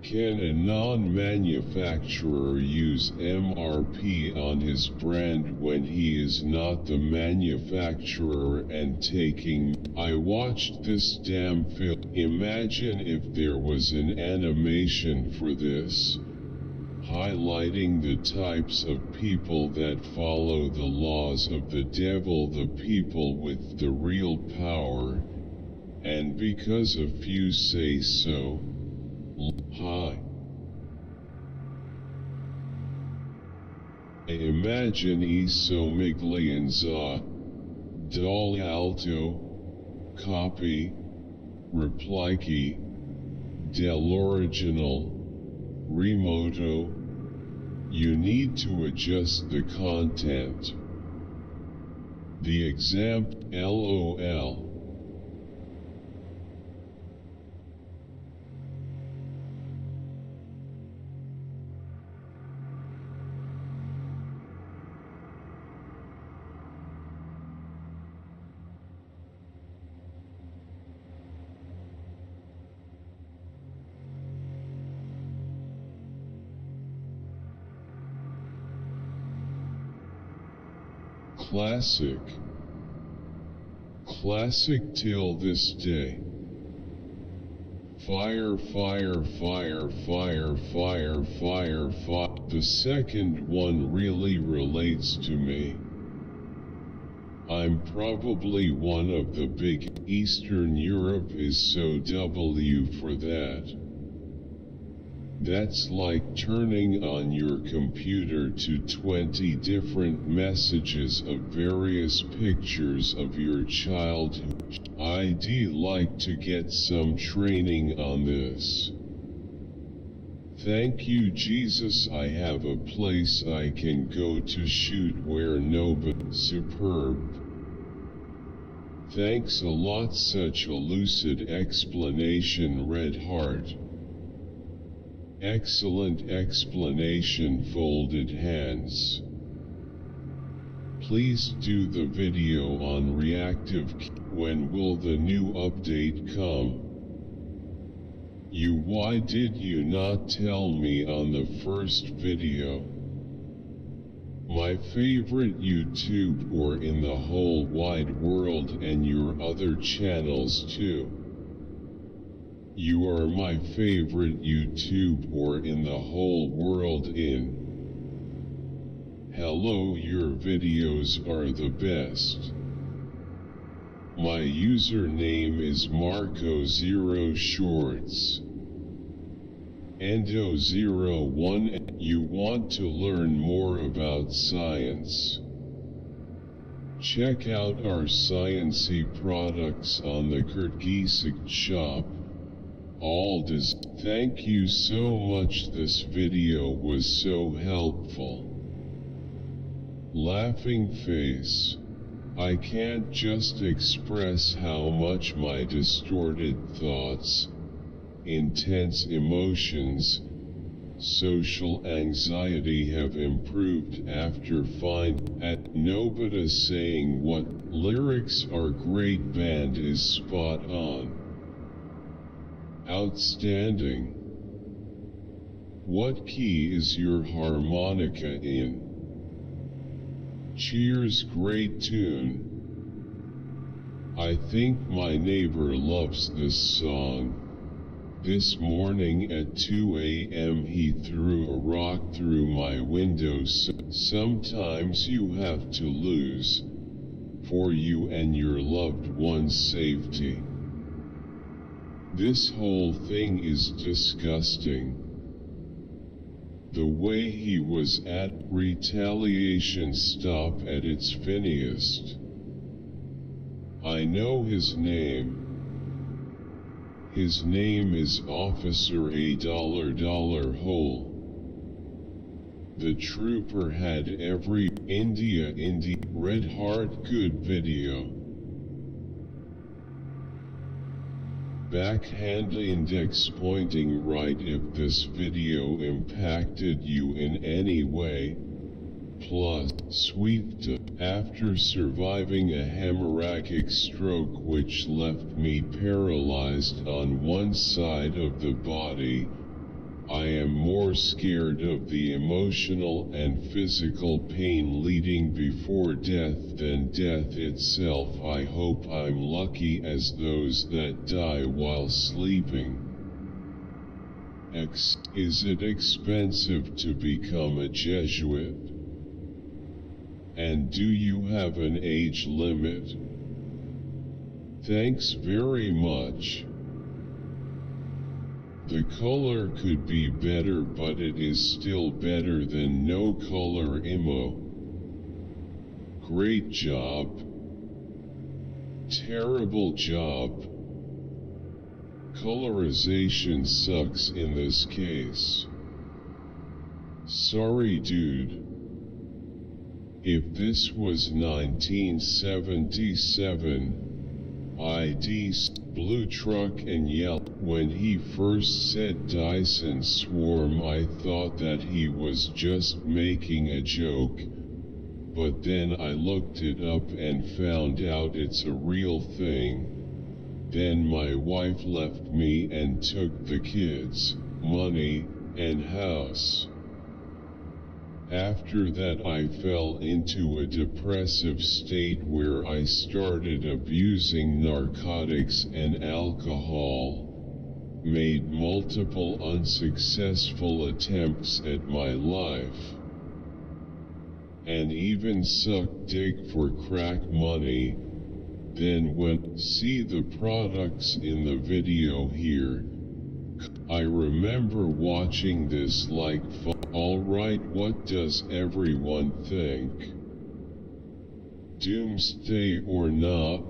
Can a non-manufacturer use MRP on his brand when he is not the manufacturer and taking? I watched this damn film. Imagine if there was an animation for this, highlighting the types of people that follow the laws of the devil, the people with the real power, and because a few say so. Hi. Imagine Isomiglianza, Dal Alto, Copy, Reply Key, Del Original, Remoto. You need to adjust the content. The example, LOL. Classic till this day. Fire, fire, fire, fire, fire, fire, fire. The second one really relates to me. I'm probably one of the big. Eastern Europe is so W for that. That's like turning on your computer to 20 different messages of various pictures of your childhood. I'd like to get some training on this. Thank you, Jesus. I have a place I can go to shoot where nobody. Superb. Thanks a lot. Such a lucid explanation, Red Heart. Excellent explanation, folded hands. Please do the video on reactive. When will the new update come? Why did you not tell me on the first video? My favorite YouTuber in the whole wide world, and your other channels too. You are my favorite YouTuber in the whole world. Hello, your videos are the best. My username is Marco0Shorts. Endo01. You want to learn more about science? Check out our sciencey products on the Kyrgyzstan shop. Thank you so much. This video was so helpful. Laughing face. I can't just express how much my distorted thoughts, intense emotions, social anxiety have improved after nobody saying what lyrics are great. Band is spot on. Outstanding. What key is your harmonica in? Cheers, great tune. I think my neighbor loves this song. This morning at 2 a.m. he threw a rock through my window. Sometimes you have to lose for you and your loved one's safety. This whole thing is disgusting. The way he was at retaliation stop at its funniest. I know his name. His name is Officer A $. The trooper had every India Red Heart. Good video. Backhand index pointing right. If this video impacted you in any way, plus sweet. After surviving a hemorrhagic stroke which left me paralyzed on one side of the body, I am more scared of the emotional and physical pain leading before death than death itself. I hope I'm lucky as those that die while sleeping. Is it expensive to become a Jesuit? And do you have an age limit? Thanks very much. The color could be better, but it is still better than no color emo. Great job. Terrible job. Colorization sucks in this case. Sorry, dude. If this was 1977, ID blue truck and yell. When he first said Dyson swarm, I thought that he was just making a joke, but then I looked it up and found out it's a real thing. Then my wife left me and took the kids, money, and house. After that I fell into a depressive state where I started abusing narcotics and alcohol, made multiple unsuccessful attempts at my life, and even sucked dick for crack money. Then see the products in the video here. I remember watching this like, alright, what does everyone think? Doomsday or not?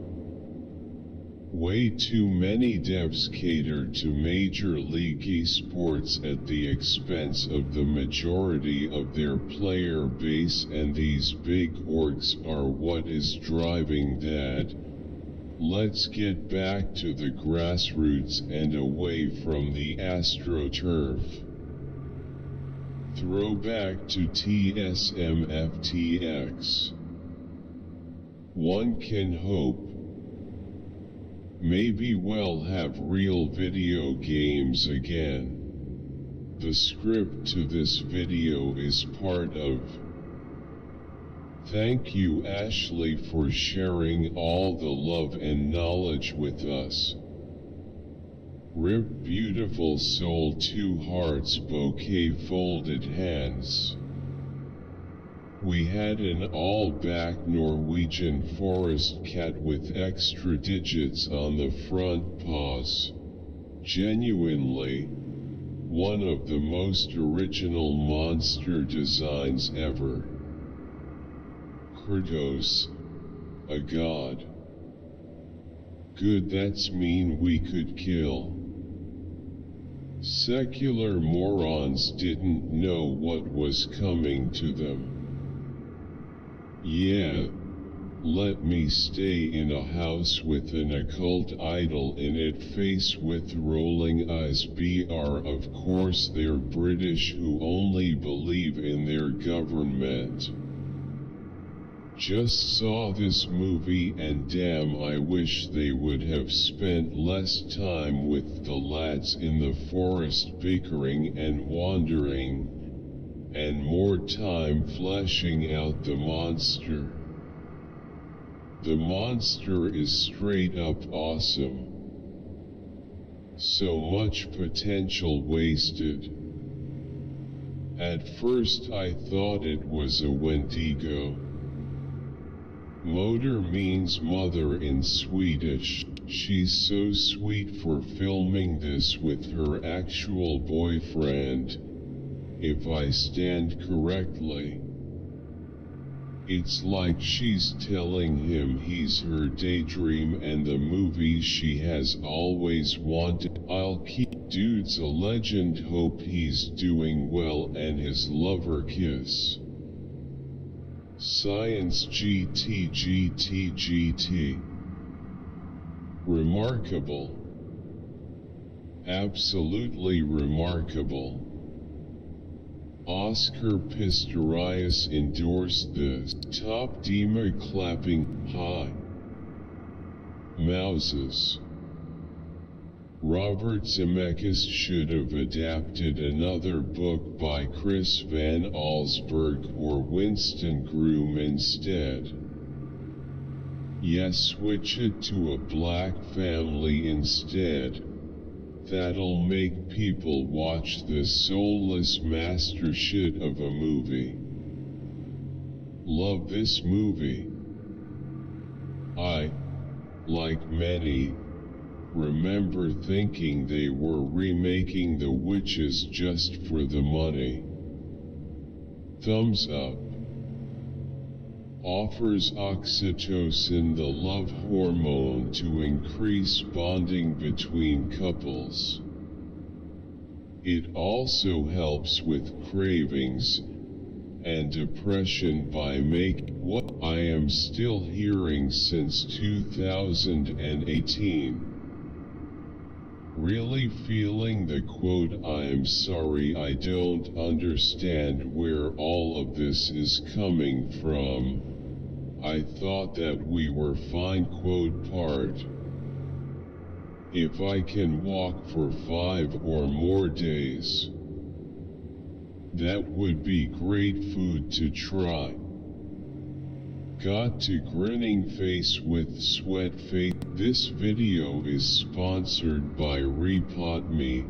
Way too many devs cater to Major League esports at the expense of the majority of their player base, and these big orgs are what is driving that. Let's get back to the grassroots and away from the AstroTurf. Throwback to TSMFTX. One can hope. Maybe we'll have real video games again. The script to this video is part of. Thank you, Ashley, for sharing all the love and knowledge with us. Rip beautiful soul, 2 hearts, bouquet, folded hands. We had an all-back Norwegian forest cat with extra digits on the front paws. Genuinely, one of the most original monster designs ever. Kratos, a god. Good, that's mean we could kill. Secular morons didn't know what was coming to them. Yeah, let me stay in a house with an occult idol in it, face with rolling eyes. Of course they're British, who only believe in their government. Just saw this movie and damn, I wish they would have spent less time with the lads in the forest bickering and wandering, and more time fleshing out the monster. The monster is straight up awesome. So much potential wasted. At first I thought it was a Wendigo. Moder means mother in Swedish. She's so sweet for filming this with her actual boyfriend, if I stand correctly. It's like she's telling him he's her daydream and the movie she has always wanted. I'll keep. Dude's a legend, hope he's doing well and his lover kiss. Science GT. Remarkable. Absolutely remarkable. Oscar Pistorius endorsed this. Top Dima clapping. Hi. Mouses. Robert Zemeckis should have adapted another book by Chris Van Allsburg or Winston Groom instead. Yes, switch it to a black family instead. That'll make people watch this soulless master shit of a movie. Love this movie. I, like many, remember thinking they were remaking The Witches just for the money. Thumbs up. Offers oxytocin, the love hormone, to increase bonding between couples. It also helps with cravings and depression by making what I am still hearing since 2018. Really feeling the quote, I'm sorry I don't understand where all of this is coming from. I thought that we were fine, quote part. If I can walk for 5 or more days, that would be great food to try. Got to grinning face with sweat face. This video is sponsored by RepotMe,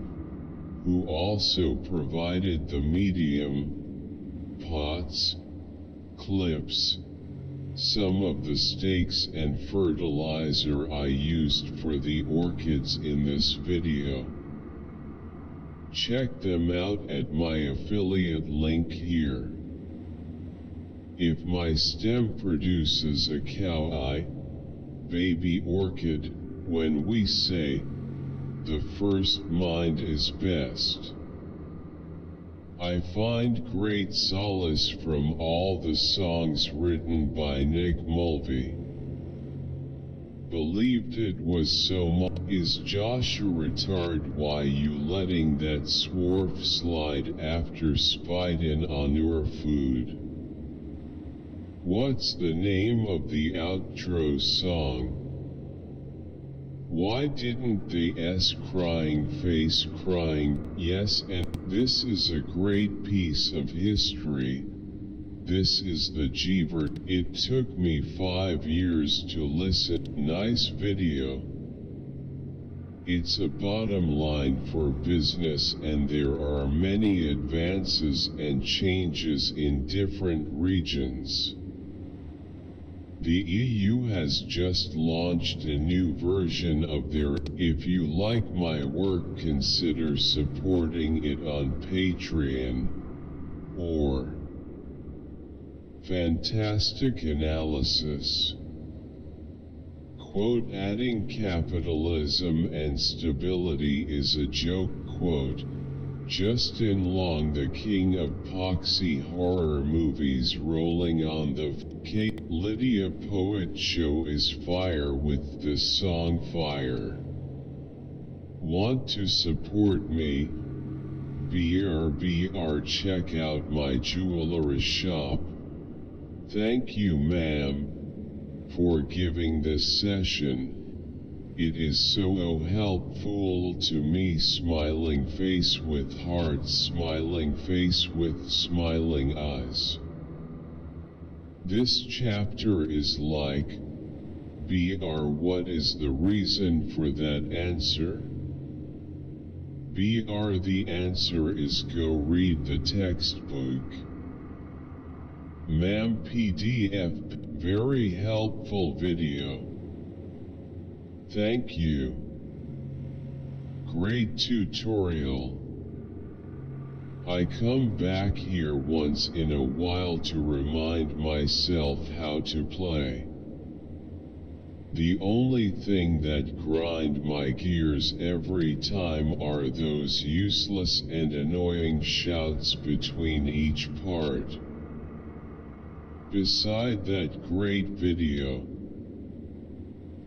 who also provided the medium, pots, clips, some of the stakes and fertilizer I used for the orchids in this video. Check them out at my affiliate link here. If my stem produces a cow-eye, baby orchid, when we say, the first mind is best. I find great solace from all the songs written by Nick Mulvey. Believed it was so much. Is Josh a retard? Why you letting that swarf slide after spitin' on your food? What's the name of the outro song? Why didn't they crying face crying? Yes, and this is a great piece of history. This is the Jeever. It took me 5 years to listen. Nice video. It's a bottom line for business, and there are many advances and changes in different regions. The EU has just launched a new version of their. If you like my work, consider supporting it on Patreon. Or fantastic analysis. Quote, adding capitalism and stability is a joke. Quote, Justin Long, the king of poxy horror movies, rolling on the Lydia Poet Show is fire with the song Fire. Want to support me? BRBR, check out my jewelry shop. Thank you, ma'am, for giving this session. It is so helpful to me. Smiling face with hearts, smiling face with smiling eyes. This chapter is like, BR, what is the reason for that answer? BR, the answer is go read the textbook. Ma'am, PDF, very helpful video. Thank you. Great tutorial. I come back here once in a while to remind myself how to play. The only thing that grind my gears every time are those useless and annoying shouts between each part. Beside that great video,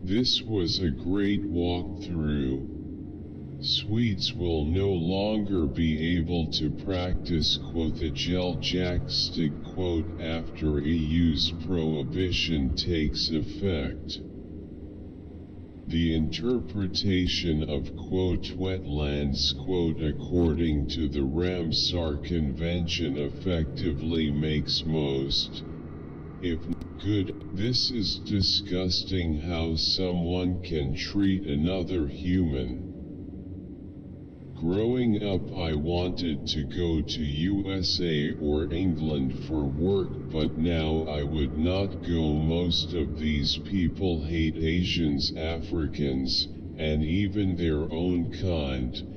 this was a great walkthrough. Sweets will no longer be able to practice, quote, the gel jack stick, quote, after EU's prohibition takes effect. The interpretation of, quote, wetlands, quote, according to the Ramsar Convention effectively makes most, if good. This is disgusting how someone can treat another human. Growing up, I wanted to go to USA or England for work, but now I would not go. Most of these people hate Asians, Africans, and even their own kind.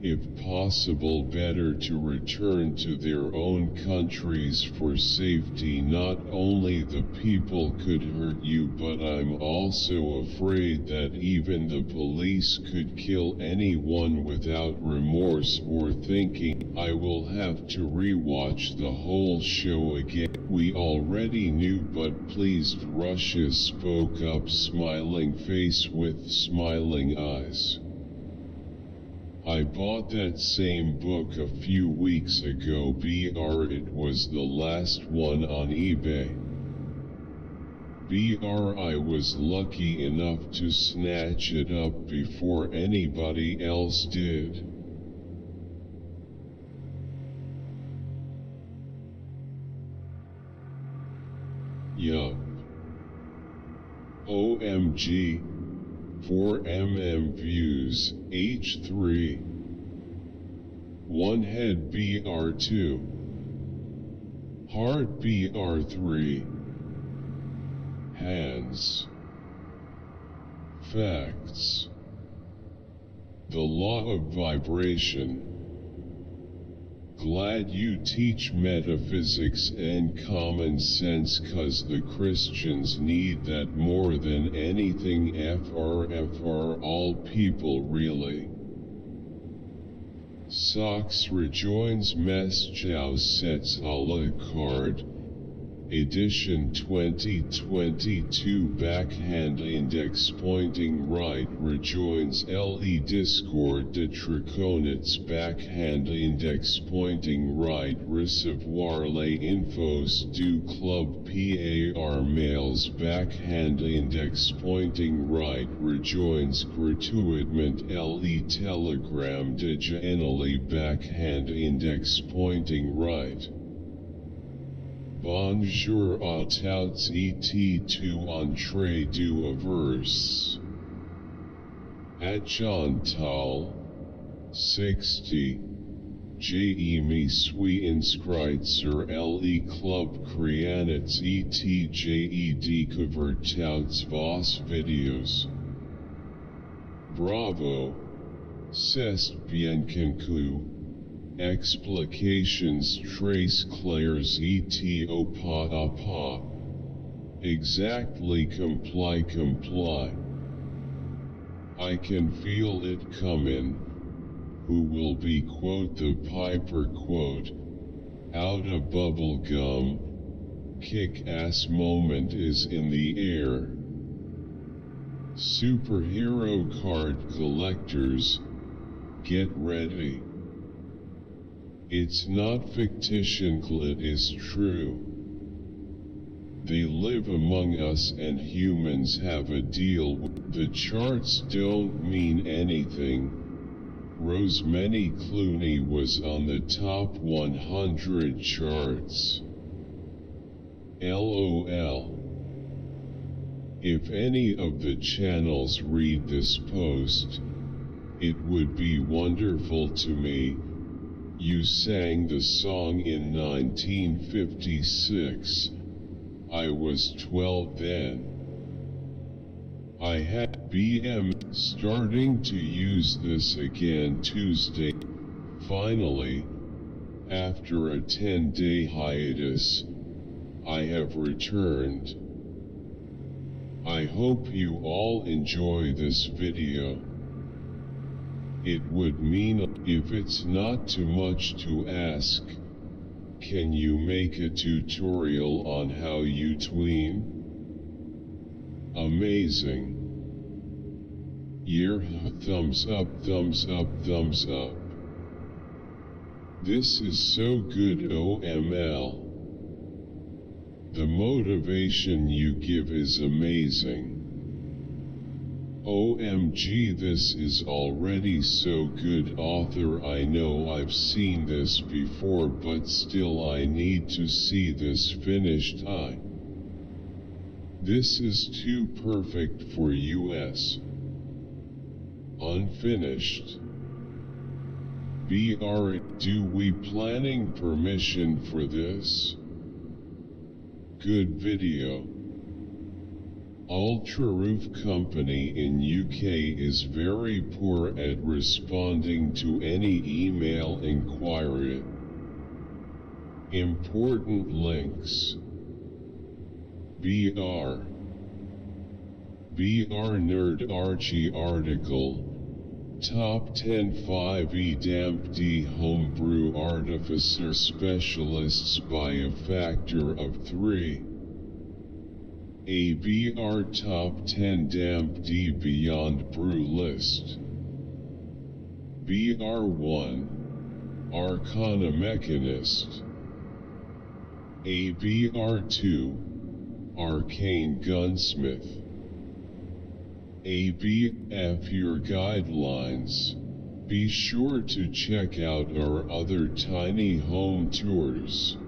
If possible, better to return to their own countries for safety. Not only the people could hurt you, but I'm also afraid that even the police could kill anyone without remorse or thinking. I will have to rewatch the whole show again. We already knew, but pleased Russia spoke up, smiling face with smiling eyes. I bought that same book a few weeks ago. BR, it was the last one on eBay. BR, I was lucky enough to snatch it up before anybody else did. Yup. OMG. 4mm views, H3. One head BR2. Heart BR3. Hands. Facts. The law of vibration. Glad you teach metaphysics and common sense, 'cause the Christians need that more than anything. FR all people really. Socks rejoins Meschow sets a la carte. Edition 2022 backhand index pointing right rejoins LE Discord de Triconets backhand index pointing right recevoir les infos du club par males backhand index pointing right rejoins gratuitement LE telegram digitally backhand index pointing right. Bonjour à tous et to entrée du averse. Adjontal 60. Je me suis inscrit sur le club créanets et j'ai découvert tous vos vidéos. Bravo. C'est bien concu. Explications très claires et au pas à pas. Exactly, comply. I can feel it coming. Who will be quote the piper quote out of bubble gum. Kick-ass moment is in the air. Superhero card collectors, get ready. It's not fictition, it is true. They live among us and humans have a deal. The charts don't mean anything. Rosemary Clooney was on the top 100 charts. LOL. If any of the channels read this post, it would be wonderful to me. You sang the song in 1956. I was 12 then. I had BM starting to use this again Tuesday. Finally, after a 10-day hiatus, I have returned. I hope you all enjoy this video. It would mean, if it's not too much to ask, can you make a tutorial on how you tween? Amazing. Yeah, thumbs up, thumbs up, thumbs up. This is so good, OML. The motivation you give is amazing. OMG, this is already so good. Author, I know I've seen this before, but still I need to see this finished. This is too perfect for US. Unfinished. BR, do we planning permission for this? Good video. Ultra Roof Company in UK is very poor at responding to any email inquiry. Important links. BR Nerd Archie article. Top 10 5e Damped Homebrew Artificer Specialists by a factor of 3. ABR Top 10 Damped Beyond Brew List. BR1 Arcana Mechanist. ABR2 Arcane Gunsmith. ABF Your Guidelines. Be sure to check out our other tiny home tours.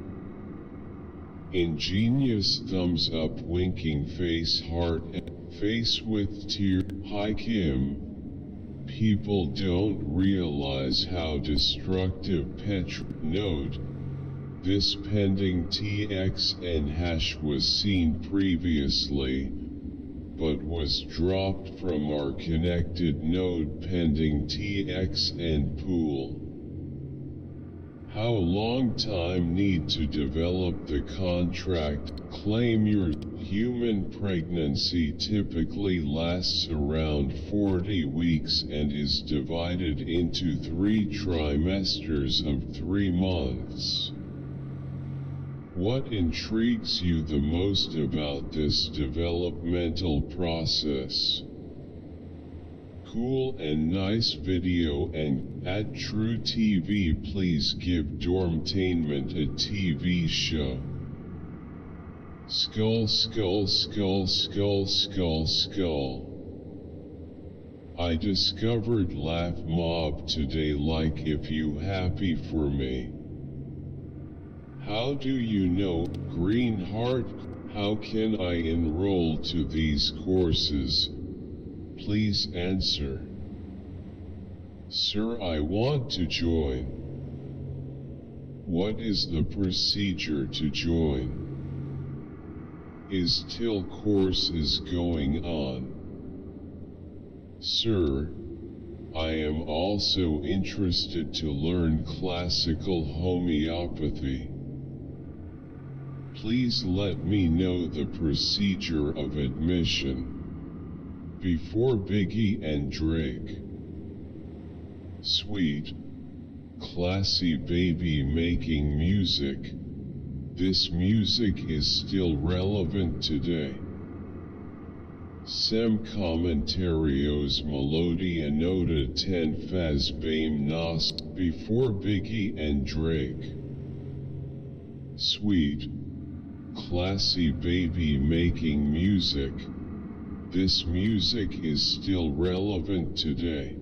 Ingenious thumbs up, winking face, heart, face with tear. Hi Kim. People don't realize how destructive Note. This pending TXN hash was seen previously, but was dropped from our connected node pending TXN pool. How long time need to develop the contract? Claim your human pregnancy typically lasts around 40 weeks and is divided into 3 trimesters of 3 months. What intrigues you the most about this developmental process? Cool and nice video. And at True TV, please give Dormtainment a TV show. Skull skull skull skull skull skull. I discovered Laugh Mob today. Like, if you happy for me. How do you know? Green Heart. How can I enroll to these courses? Please answer. Sir, I want to join. What is the procedure to join? Is till course is going on? Sir, I am also interested to learn classical homeopathy. Please let me know the procedure of admission. Before Biggie and Drake. Sweet, classy baby making music. This music is still relevant today. Sem comentarios melodia nota 10 faz bem nas. Before Biggie and Drake. Sweet, classy baby making music. This music is still relevant today.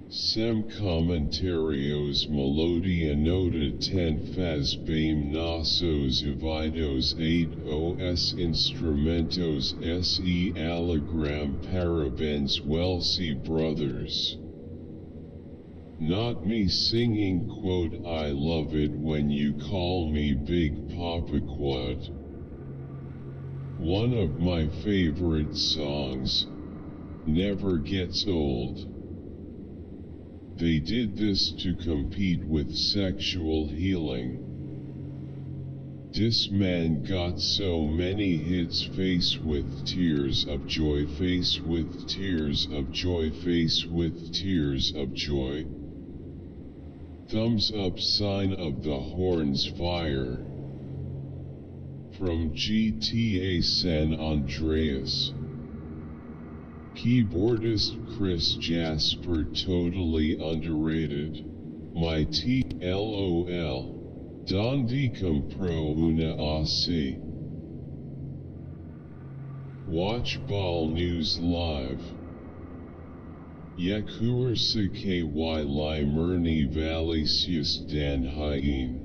Sem comentarios melodia nota 10 faz bem nossos ouvidos 8 os instrumentos se alegram. Parabéns Welsi brothers. Not me singing quote, I love it when you call me Big Papa quote. One of my favorite songs, never gets old. They did this to compete with sexual healing. This man got so many hits. Face with tears of joy, face with tears of joy, face with tears of joy. Thumbs up sign of the horns fire. From GTA San Andreas. Keyboardist Chris Jasper totally underrated. My T LOL. Donde compro una AC. Watch Ball News Live. Yakursa ky limerni valicius dan hien.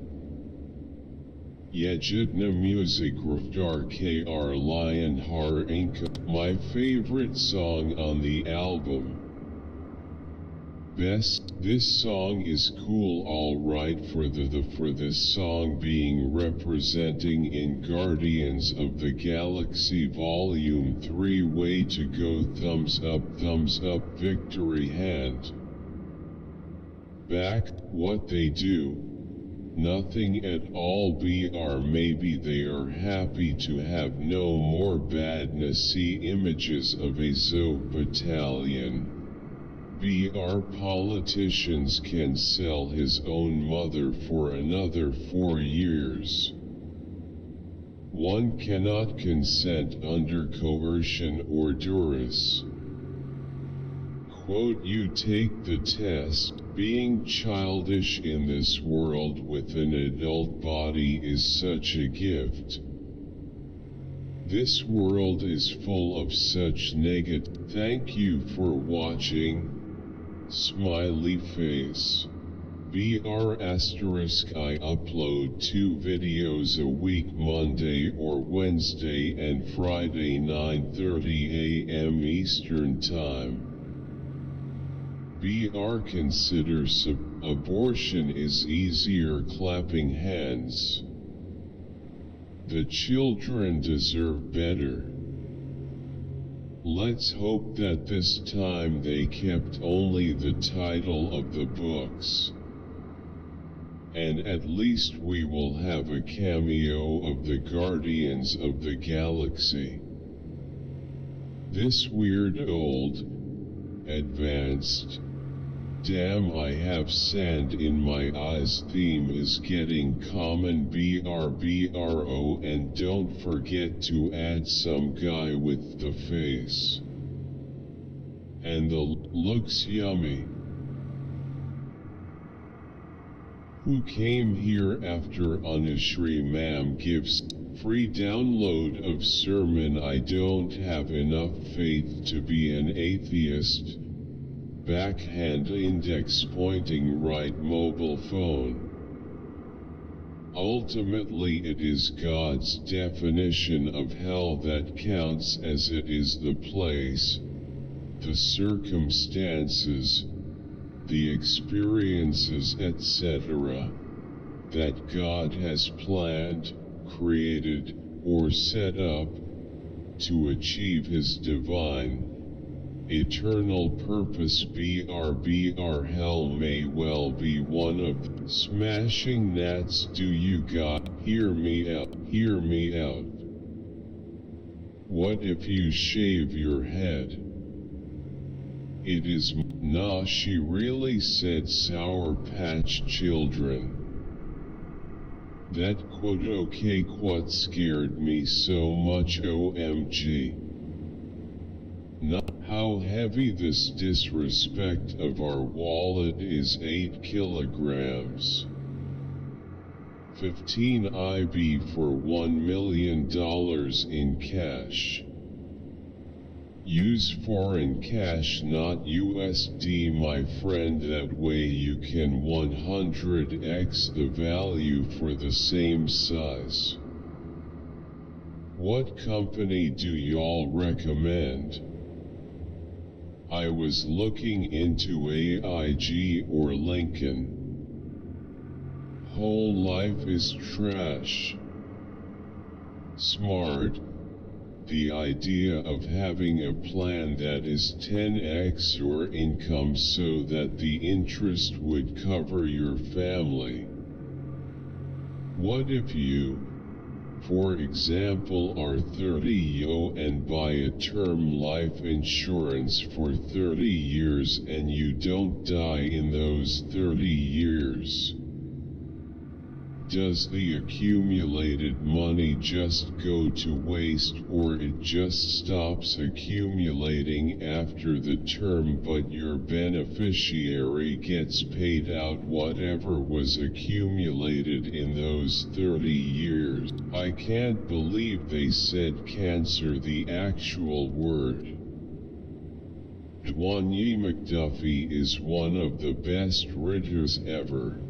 Yejidna music rafdar kr lion har inka. My favorite song on the album. Best, this song is cool alright for this song being representing in Guardians of the Galaxy Volume 3. Way to go, thumbs up, victory hand. Back, what they do. Nothing at all. Br maybe they are happy to have no more badness. See images of Azov Battalion. Br politicians can sell his own mother for another 4 years. One cannot consent under coercion or duress. Quote, you take the test. Being childish in this world with an adult body is such a gift. This world is full of such negative. Thank you for watching. Smiley face. Br asterisk I upload 2 videos a week, Monday or Wednesday and Friday 9:30 a.m. Eastern Time. Br considers abortion is easier. Clapping hands. The children deserve better. Let's hope that this time they kept only the title of the books. and at least we will have a cameo of the Guardians of the Galaxy. This weird old, advanced, damn I have sand in my eyes theme is getting common BRBRO, and don't forget to add some guy with the face. And the looks yummy. Who came here after Anushree ma'am gives free download of sermon. I don't have enough faith to be an atheist. Backhand index pointing right mobile phone. Ultimately it is God's definition of hell that counts, as it is the place, the circumstances, the experiences etc. that God has planned, created, or set up to achieve His divine, eternal purpose. BRBR hell may well be one of them. Smashing Nats, do you got, hear me out, hear me out. What if you shave your head? It is, nah, she really said Sour Patch Children. That quote okay what scared me so much OMG. Not how heavy this disrespect of our wallet is. 8 kilograms. 15 IB for $1 million in cash. Use foreign cash, not USD, my friend. That way you can 100x the value for the same size. What company do y'all recommend? I was looking into AIG or Lincoln. Whole life is trash. Smart. The idea of having a plan that is 10x your income so that the interest would cover your family. What if you, for example, are 30 and buy a term life insurance for 30 years and you don't die in those 30 years? Does the accumulated money just go to waste, or it just stops accumulating after the term but your beneficiary gets paid out whatever was accumulated in those 30 years? I can't believe they said cancer, the actual word. Dwayne McDuffie is one of the best writers ever.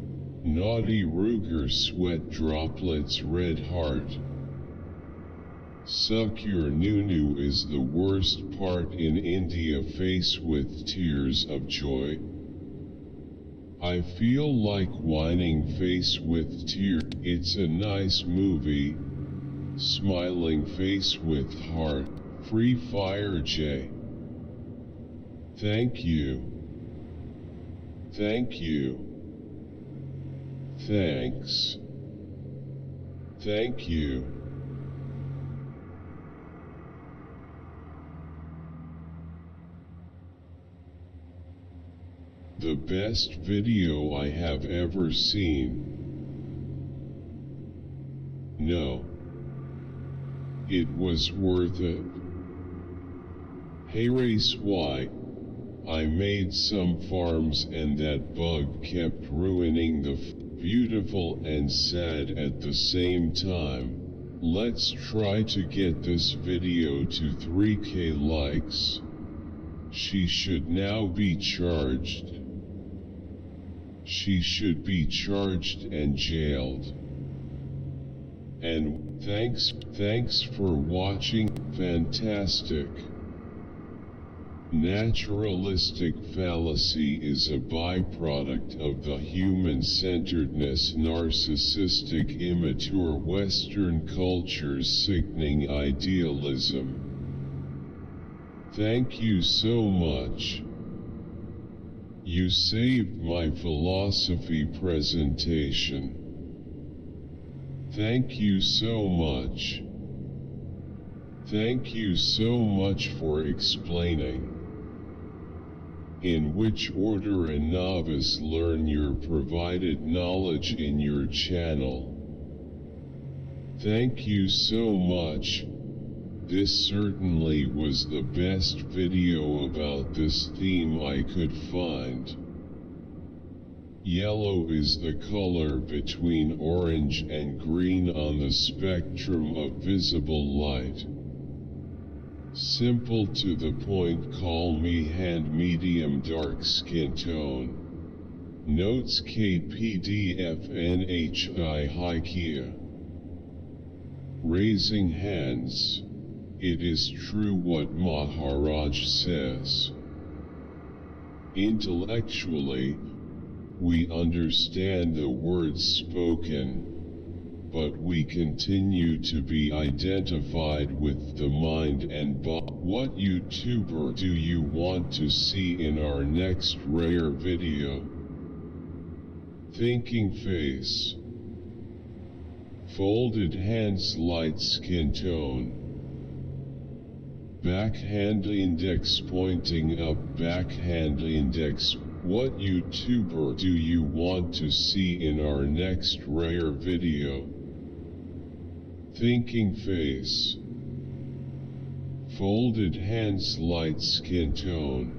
Naughty Ruger sweat droplets red heart. Suck your nunu is the worst part in India face with tears of joy. I feel like whining face with tear. It's a nice movie. Smiling face with heart. Free Fire J. Thank you. Thank you. Thanks. Thank you. The best video I have ever seen. No. It was worth it. Hey Race Y. I made some farms and that bug kept ruining the beautiful and sad at the same time. Let's try to get this video to 3K likes. She should now be charged. She should be charged and jailed. And thanks for watching. Fantastic. Naturalistic fallacy is a byproduct of the human-centeredness, narcissistic, immature Western culture's sickening idealism. Thank you so much. You saved my philosophy presentation. Thank you so much. Thank you so much for explaining in which order a novice learn your provided knowledge in your channel. Thank you so much. This certainly was the best video about this theme I could find. Yellow is the color between orange and green on the spectrum of visible light. Simple to the point, call me hand medium dark skin tone. Notes KPDFNHI High Kia. Raising hands. It is true what Maharaj says. Intellectually, we understand the words spoken, but we continue to be identified with the mind and body. What YouTuber do you want to see in our next rare video? Thinking face. Folded hands, light skin tone. Backhand index pointing up, backhand index. What YouTuber do you want to see in our next rare video? Thinking face. Folded hands, light skin tone.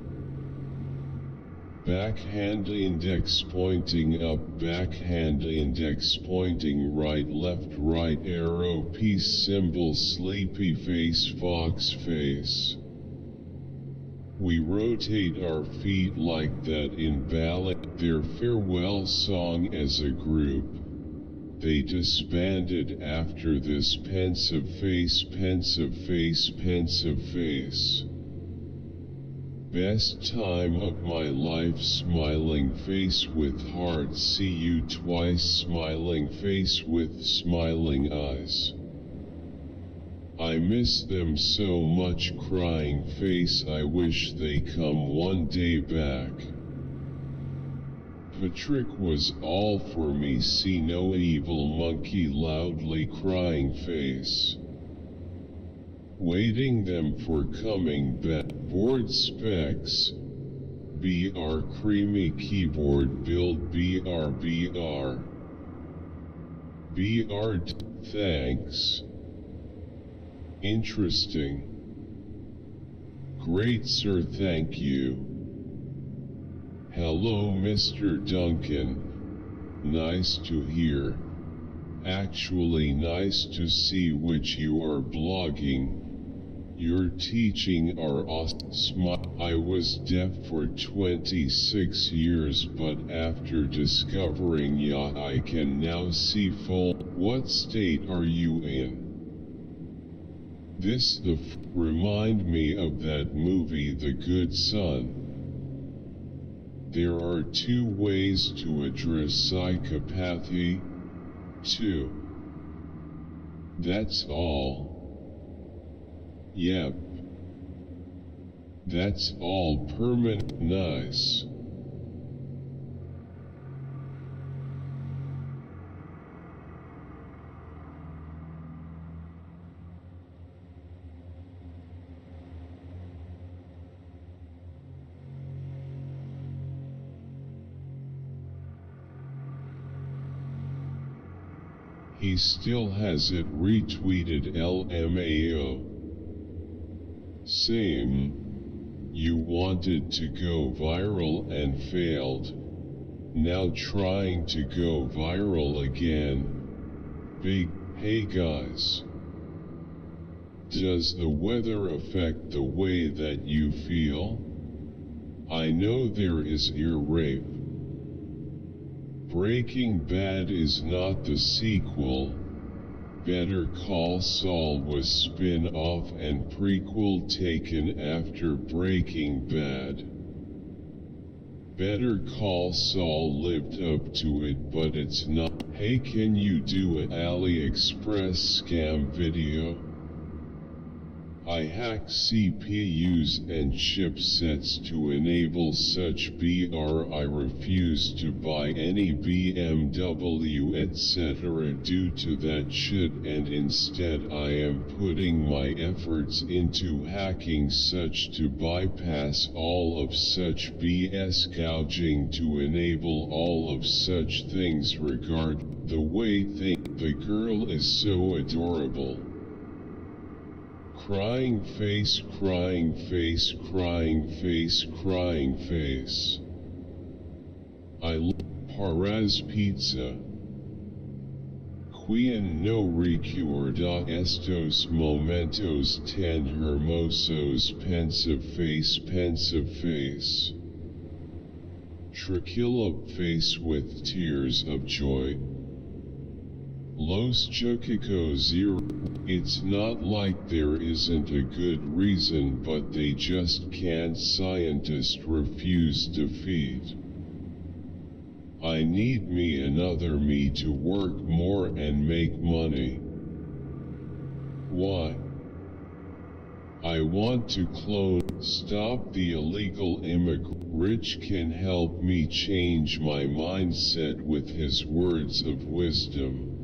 Backhand index pointing up, backhand index pointing right, left, right arrow, peace symbol, sleepy face, fox face. We rotate our feet like that in ballet. Their farewell song as a group. They disbanded after this. Pensive face, pensive face, pensive face. Best time of my life, smiling face with heart. See you twice, smiling face with smiling eyes. I miss them so much, crying face. I wish they come one day back. Patrick was all for me. See no evil monkey, loudly crying face. Waiting them for coming back. Board specs. BR creamy keyboard build. BR. Thanks. Interesting. Great sir, thank you. Hello Mr. Duncan. Nice to hear. Actually nice to see which you are blogging. Your teaching are awesome. I was deaf for 26 years, but after discovering ya I can now see full. What state are you in? This remind me of that movie The Good Son. There are two ways to address psychopathy. 2. That's all. Yep. That's all permanent. Nice. He still has it retweeted. LMAO. Same. You wanted to go viral and failed. Now trying to go viral again. Big. Hey guys. Does the weather affect the way that you feel? I know there is ear rape. Breaking Bad is not the sequel. Better Call Saul was spin-off and prequel taken after Breaking Bad. Better Call Saul lived up to it, but it's not. Hey, can you do an AliExpress scam video? I hack CPUs and chipsets to enable such BR. I refuse to buy any BMW etc. due to that shit, and instead I am putting my efforts into hacking such to bypass all of such BS gouging to enable all of such things. Regard the way the girl is so adorable. Crying face, crying face, crying face, crying face. I love Paraz pizza. Quien no recuerda estos momentos tan hermosos. Pensive face. Tranquilla face with tears of joy. Los Chukiko zero. It's not like there isn't a good reason, but they just can't. Scientists refuse defeat. I need me another me to work more and make money. Why? I want to clone. Stop the illegal immigrant. Rich can help me change my mindset with his words of wisdom.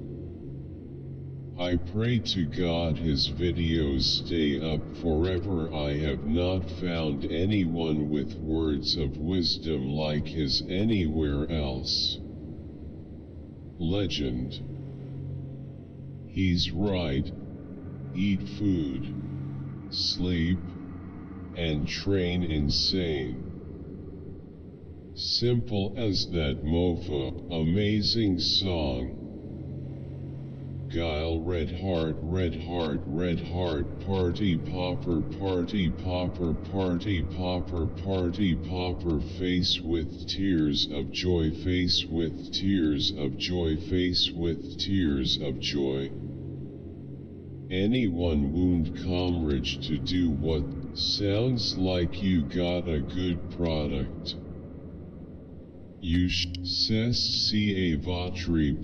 I pray to God his videos stay up forever. I have not found anyone with words of wisdom like his anywhere else. Legend. He's right. Eat food, sleep, and train insane. Simple as that. Mofa. Amazing song. Gaoler, red heart, party popper, face with tears of joy, face with tears of joy, face with tears of joy. Anyone wound comrade to do what? Sounds like you got a good product. You says ca vatri.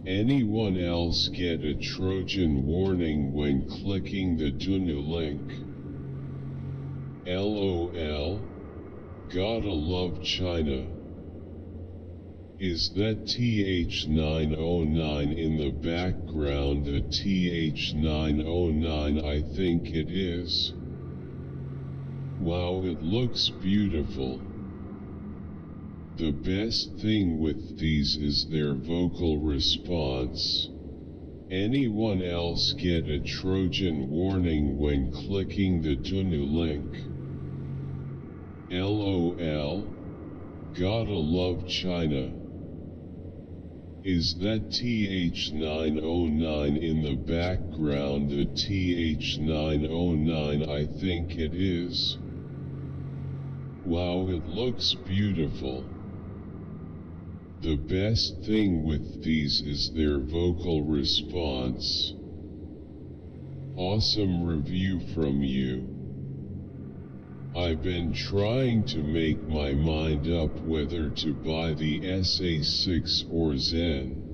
Anyone else get a Trojan warning when clicking the Dunu link? LOL. Gotta love China. Is that TH909 in the background? A TH909? I think it is. Wow, it looks beautiful. The best thing with these is their vocal response. Anyone else get a Trojan warning when clicking the Dunu link? LOL. Gotta love China. Is that TH909 in the background? A TH909? I think it is. Wow, it looks beautiful. The best thing with these is their vocal response. Awesome review from you. I've been trying to make my mind up whether to buy the SA6 or Zen.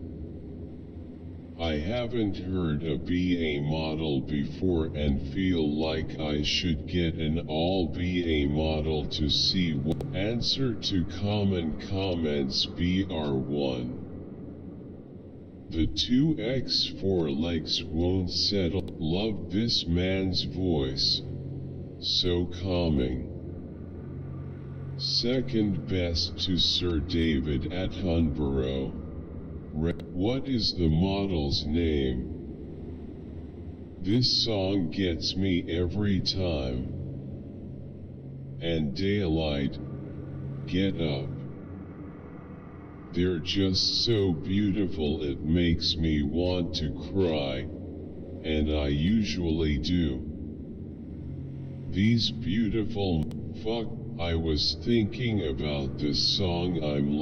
I haven't heard a BA model before and feel like I should get an all BA model to see what. Answer to common comments. BR1. The 2x4 legs won't settle. Love this man's voice. So calming. Second best to Sir David Attenborough. What is the model's name? This song gets me every time. And Daylight. Get up. They're just so beautiful it makes me want to cry. And I usually do. These beautiful fuck. I was thinking about this song. I'm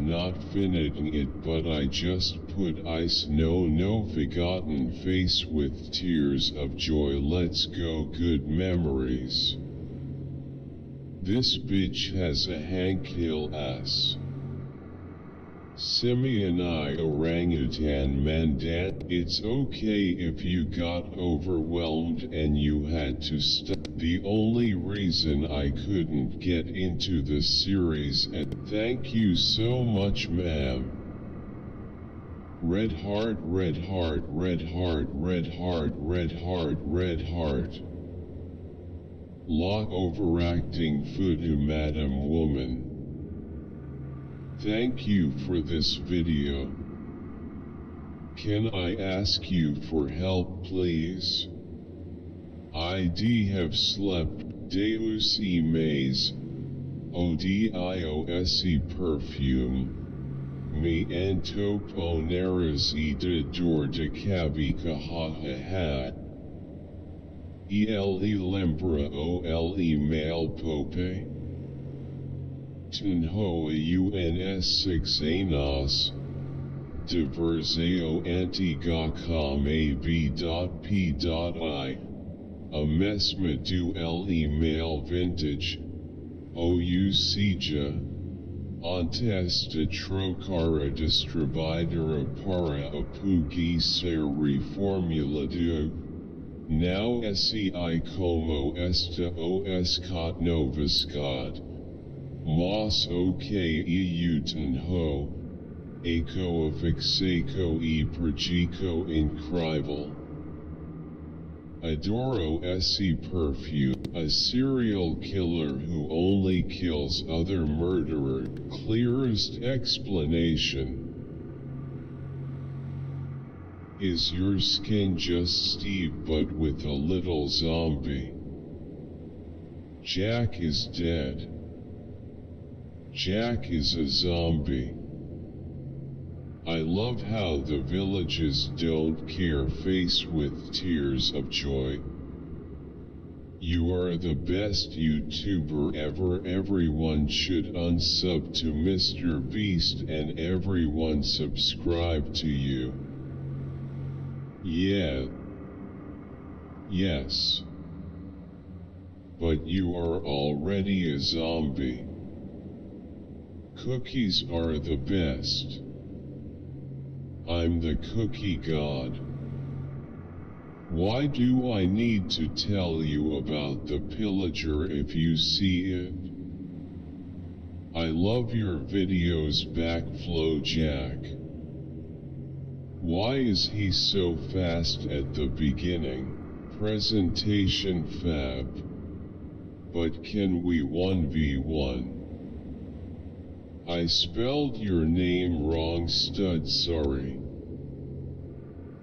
not finishing it, but I just put ice no forgotten face with tears of joy. Let's go, good memories. This bitch has a Hank Hill ass. Simian I orangutan mandan. It's okay if you got overwhelmed and you had to stop. The only reason I couldn't get into the series, and thank you so much, ma'am. Red heart, red heart, red heart, red heart, red heart, red heart. Law overacting fudu madam woman. Thank you for this video. Can I ask you for help, please? Have slept, Deus e maze, odiose perfume, me antoponeras e de dor de cabica ha ha ha. Ele lembra ole mal pope? Tunhoa uns anos, diverseo antigacom ab.p.I. A mesma do le mal vintage, oucija, ontesta trocara distribuidora para apugi ser reformulado, now sei como esta os cot noviscad, mas ok eutenho, eco afixaco e pergico incrível. Adoro esse perfume, a serial killer who only kills other murderer. Clearest explanation. Is your skin just Steve but with a little zombie? Jack is dead. Jack is a zombie. I love how the villages don't care face with tears of joy. You are the best YouTuber ever. Everyone should unsub to Mr. Beast and everyone subscribe to you. Yeah. Yes. But you are already a zombie. Cookies are the best. I'm the cookie god. Why do I need to tell you about the pillager if you see it? I love your videos, Backflow Jack. Why is he so fast at the beginning? Presentation fab. But can we 1v1? I spelled your name wrong, stud, sorry.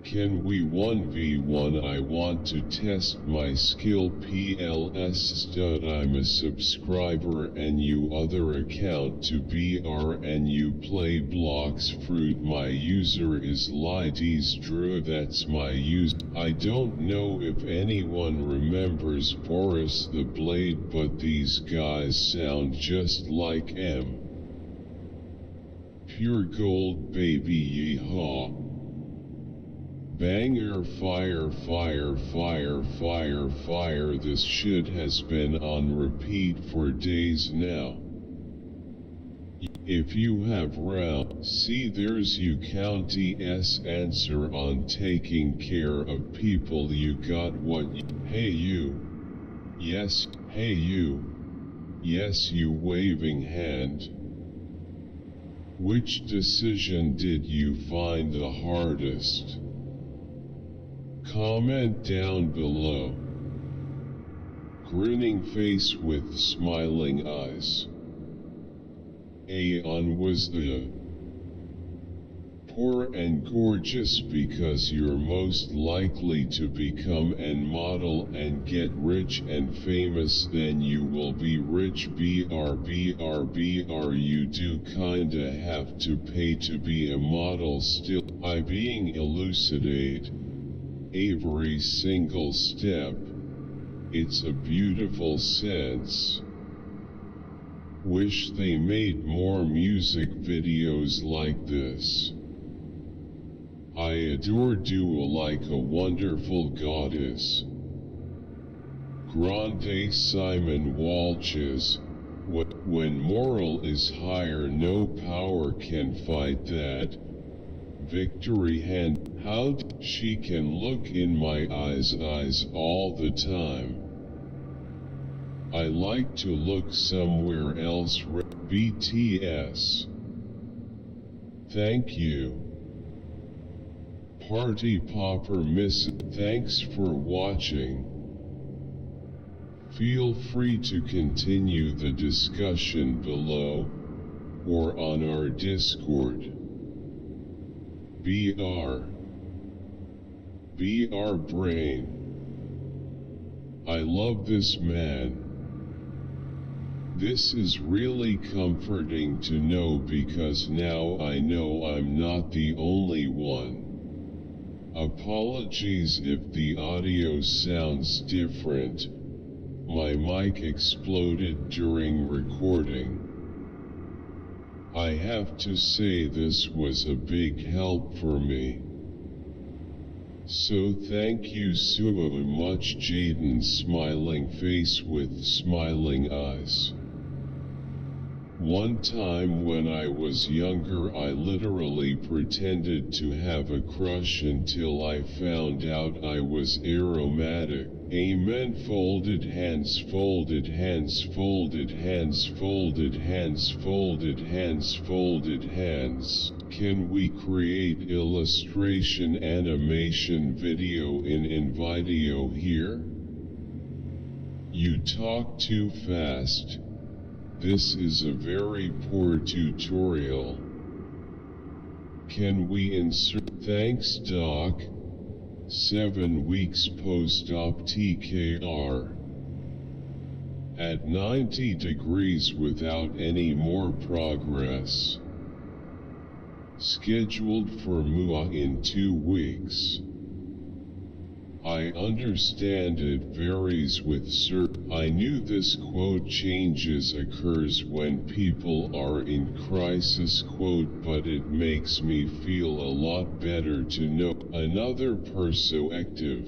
Can we 1v1? I want to test my skill, PLS stud. I'm a subscriber and you other account to BR and you play blocks fruit. My user is Lides Drew, that's my user. I don't know if anyone remembers Boris the Blade, but these guys sound just like M. Pure gold, baby, yeehaw. Banger, fire, fire, fire, fire, fire. This shit has been on repeat for days now. If you have round, see there's you county's answer on taking care of people. You got what you, hey you. Yes, hey you. Yes, you waving hand. Which decision did you find the hardest? Comment down below. Grinning face with smiling eyes. Aeon was the poor and gorgeous because you're most likely to become an model and get rich and famous, then you will be rich. BR you do kinda have to pay to be a model still. I being elucidate every single step. It's a beautiful sense. Wish they made more music videos like this. I adore Dua like a wonderful goddess. Grande Simon Walches, what? When moral is higher, no power can fight that. Victory hand, how she can look in my eyes all the time. I like to look somewhere else. BTS. Thank you. Party Popper Miss. Thanks for watching. Feel free to continue the discussion below, or on our Discord. BR Brain. I love this man. This is really comforting to know, because now I know I'm not the only one. Apologies if the audio sounds different. My mic exploded during recording. I have to say this was a big help for me. So thank you so much, Jaden. Smiling face with smiling eyes. One time when I was younger, I literally pretended to have a crush until I found out I was aromatic. Amen. Folded hands, folded hands, folded hands, folded hands, folded hands, folded hands. Can we create illustration animation video in InVideo here? You talk too fast. This is a very poor tutorial. Can we insert? Thanks, Doc. 7 weeks post-op TKR. At 90 degrees without any more progress. Scheduled for MUA in 2 weeks. I understand it varies with certain. I knew this quote changes occurs when people are in crisis quote, but it makes me feel a lot better to know another perspective.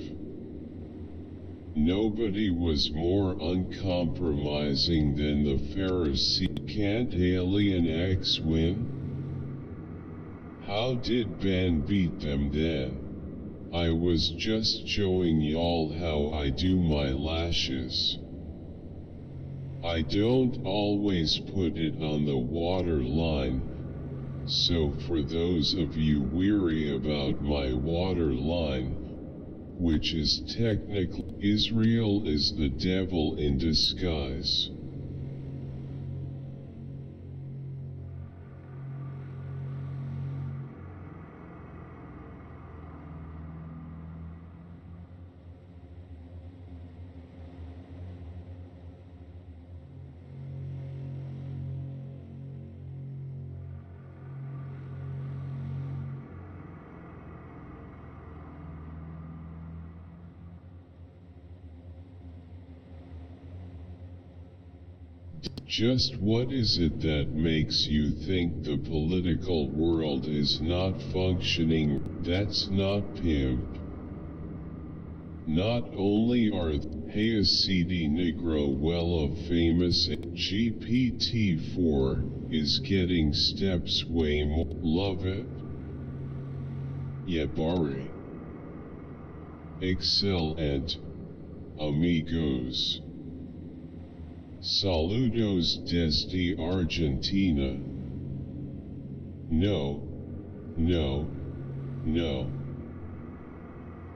Nobody was more uncompromising than the Pharisee. Can't Alien X win? How did Ben beat them then? I was just showing y'all how I do my lashes. I don't always put it on the waterline, so for those of you weary about my waterline, which is technically, Israel is the devil in disguise. Just what is it that makes you think the political world is not functioning? That's not pimp. Not only are Hey CD Negro well of famous GPT-4 is getting steps way more. Love it. Yabari. Excellent. Amigos. Saludos desde Argentina. No.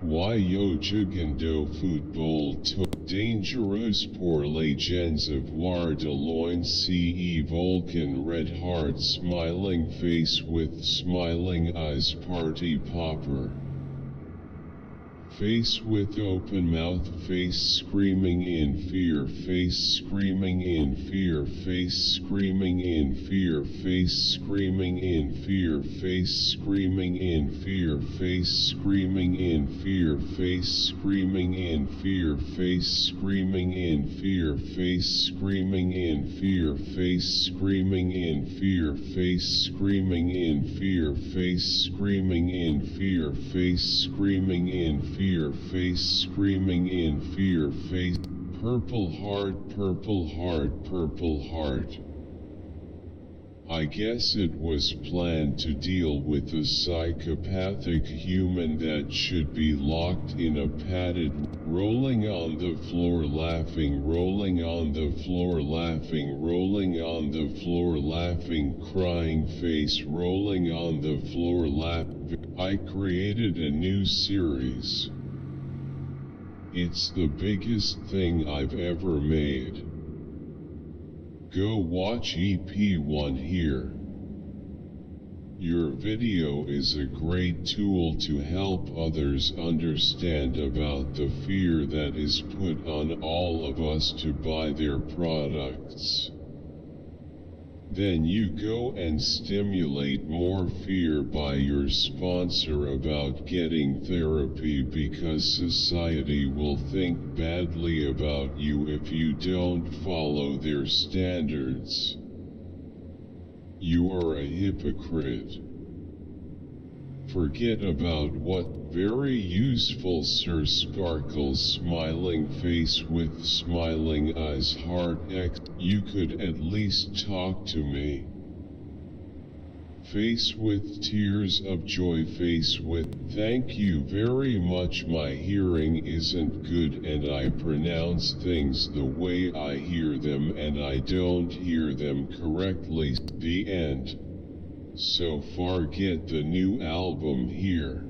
Why yo jugando futbol to dangerous por legends of War de Loin CE Vulcan red heart smiling face with smiling eyes party popper. Face with open mouth, face screaming in fear, face screaming in fear, face screaming in fear, face screaming in fear, face screaming in fear, face screaming in fear, face screaming in fear, face screaming in fear, face screaming in fear, face screaming in fear, face screaming in fear, face screaming in fear, face screaming in fear. Face screaming in fear, face purple heart, purple heart, purple heart. I guess it was planned to deal with a psychopathic human that should be locked in a padded, rolling on the floor laughing, rolling on the floor laughing, rolling on the floor laughing, crying face, rolling on the floor laughing. I created a new series. It's the biggest thing I've ever made. Go watch EP1 here. Your video is a great tool to help others understand about the fear that is put on all of us to buy their products. Then you go and stimulate more fear by your sponsor about getting therapy because society will think badly about you if you don't follow their standards. You are a hypocrite. Forget about what very useful Sir Sparkle's smiling face with smiling eyes heart X. You could at least talk to me. Face with tears of joy, face with thank you very much. My hearing isn't good and I pronounce things the way I hear them and I don't hear them correctly. The end. So far, get the new album here.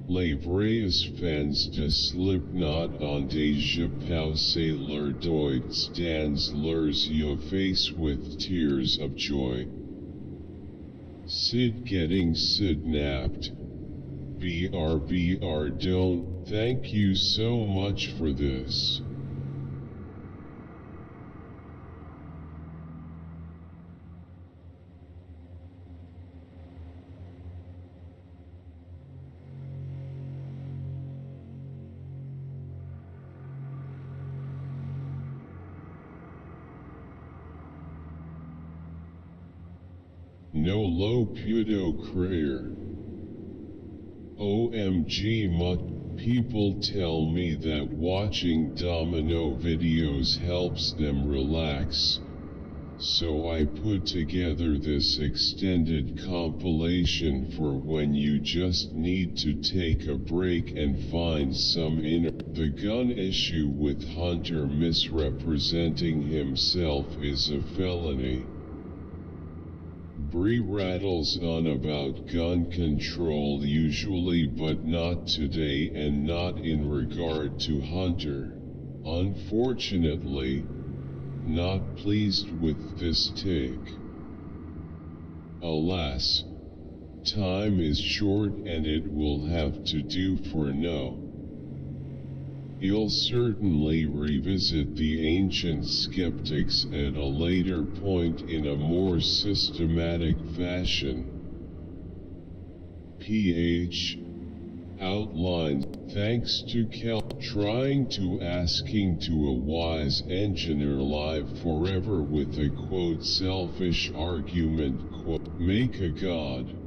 Les vrais fans de Slipknot ont déjà passé leur doigt dans leurs yeux, face with tears of joy. Sid getting sidnapped. BR don't. Thank you so much for this. No lo puto creer. OMG people tell me that watching domino videos helps them relax, so I put together this extended compilation for when you just need to take a break and find some inner. The gun issue with Hunter misrepresenting himself is a felony. Bree rattles on about gun control usually, but not today and not in regard to Hunter. Unfortunately, not pleased with this take. Alas, time is short and it will have to do for now. He'll certainly revisit the ancient skeptics at a later point in a more systematic fashion. PH outline. Thanks to Kel trying to asking to a wise engineer live forever with a quote selfish argument quote make a god.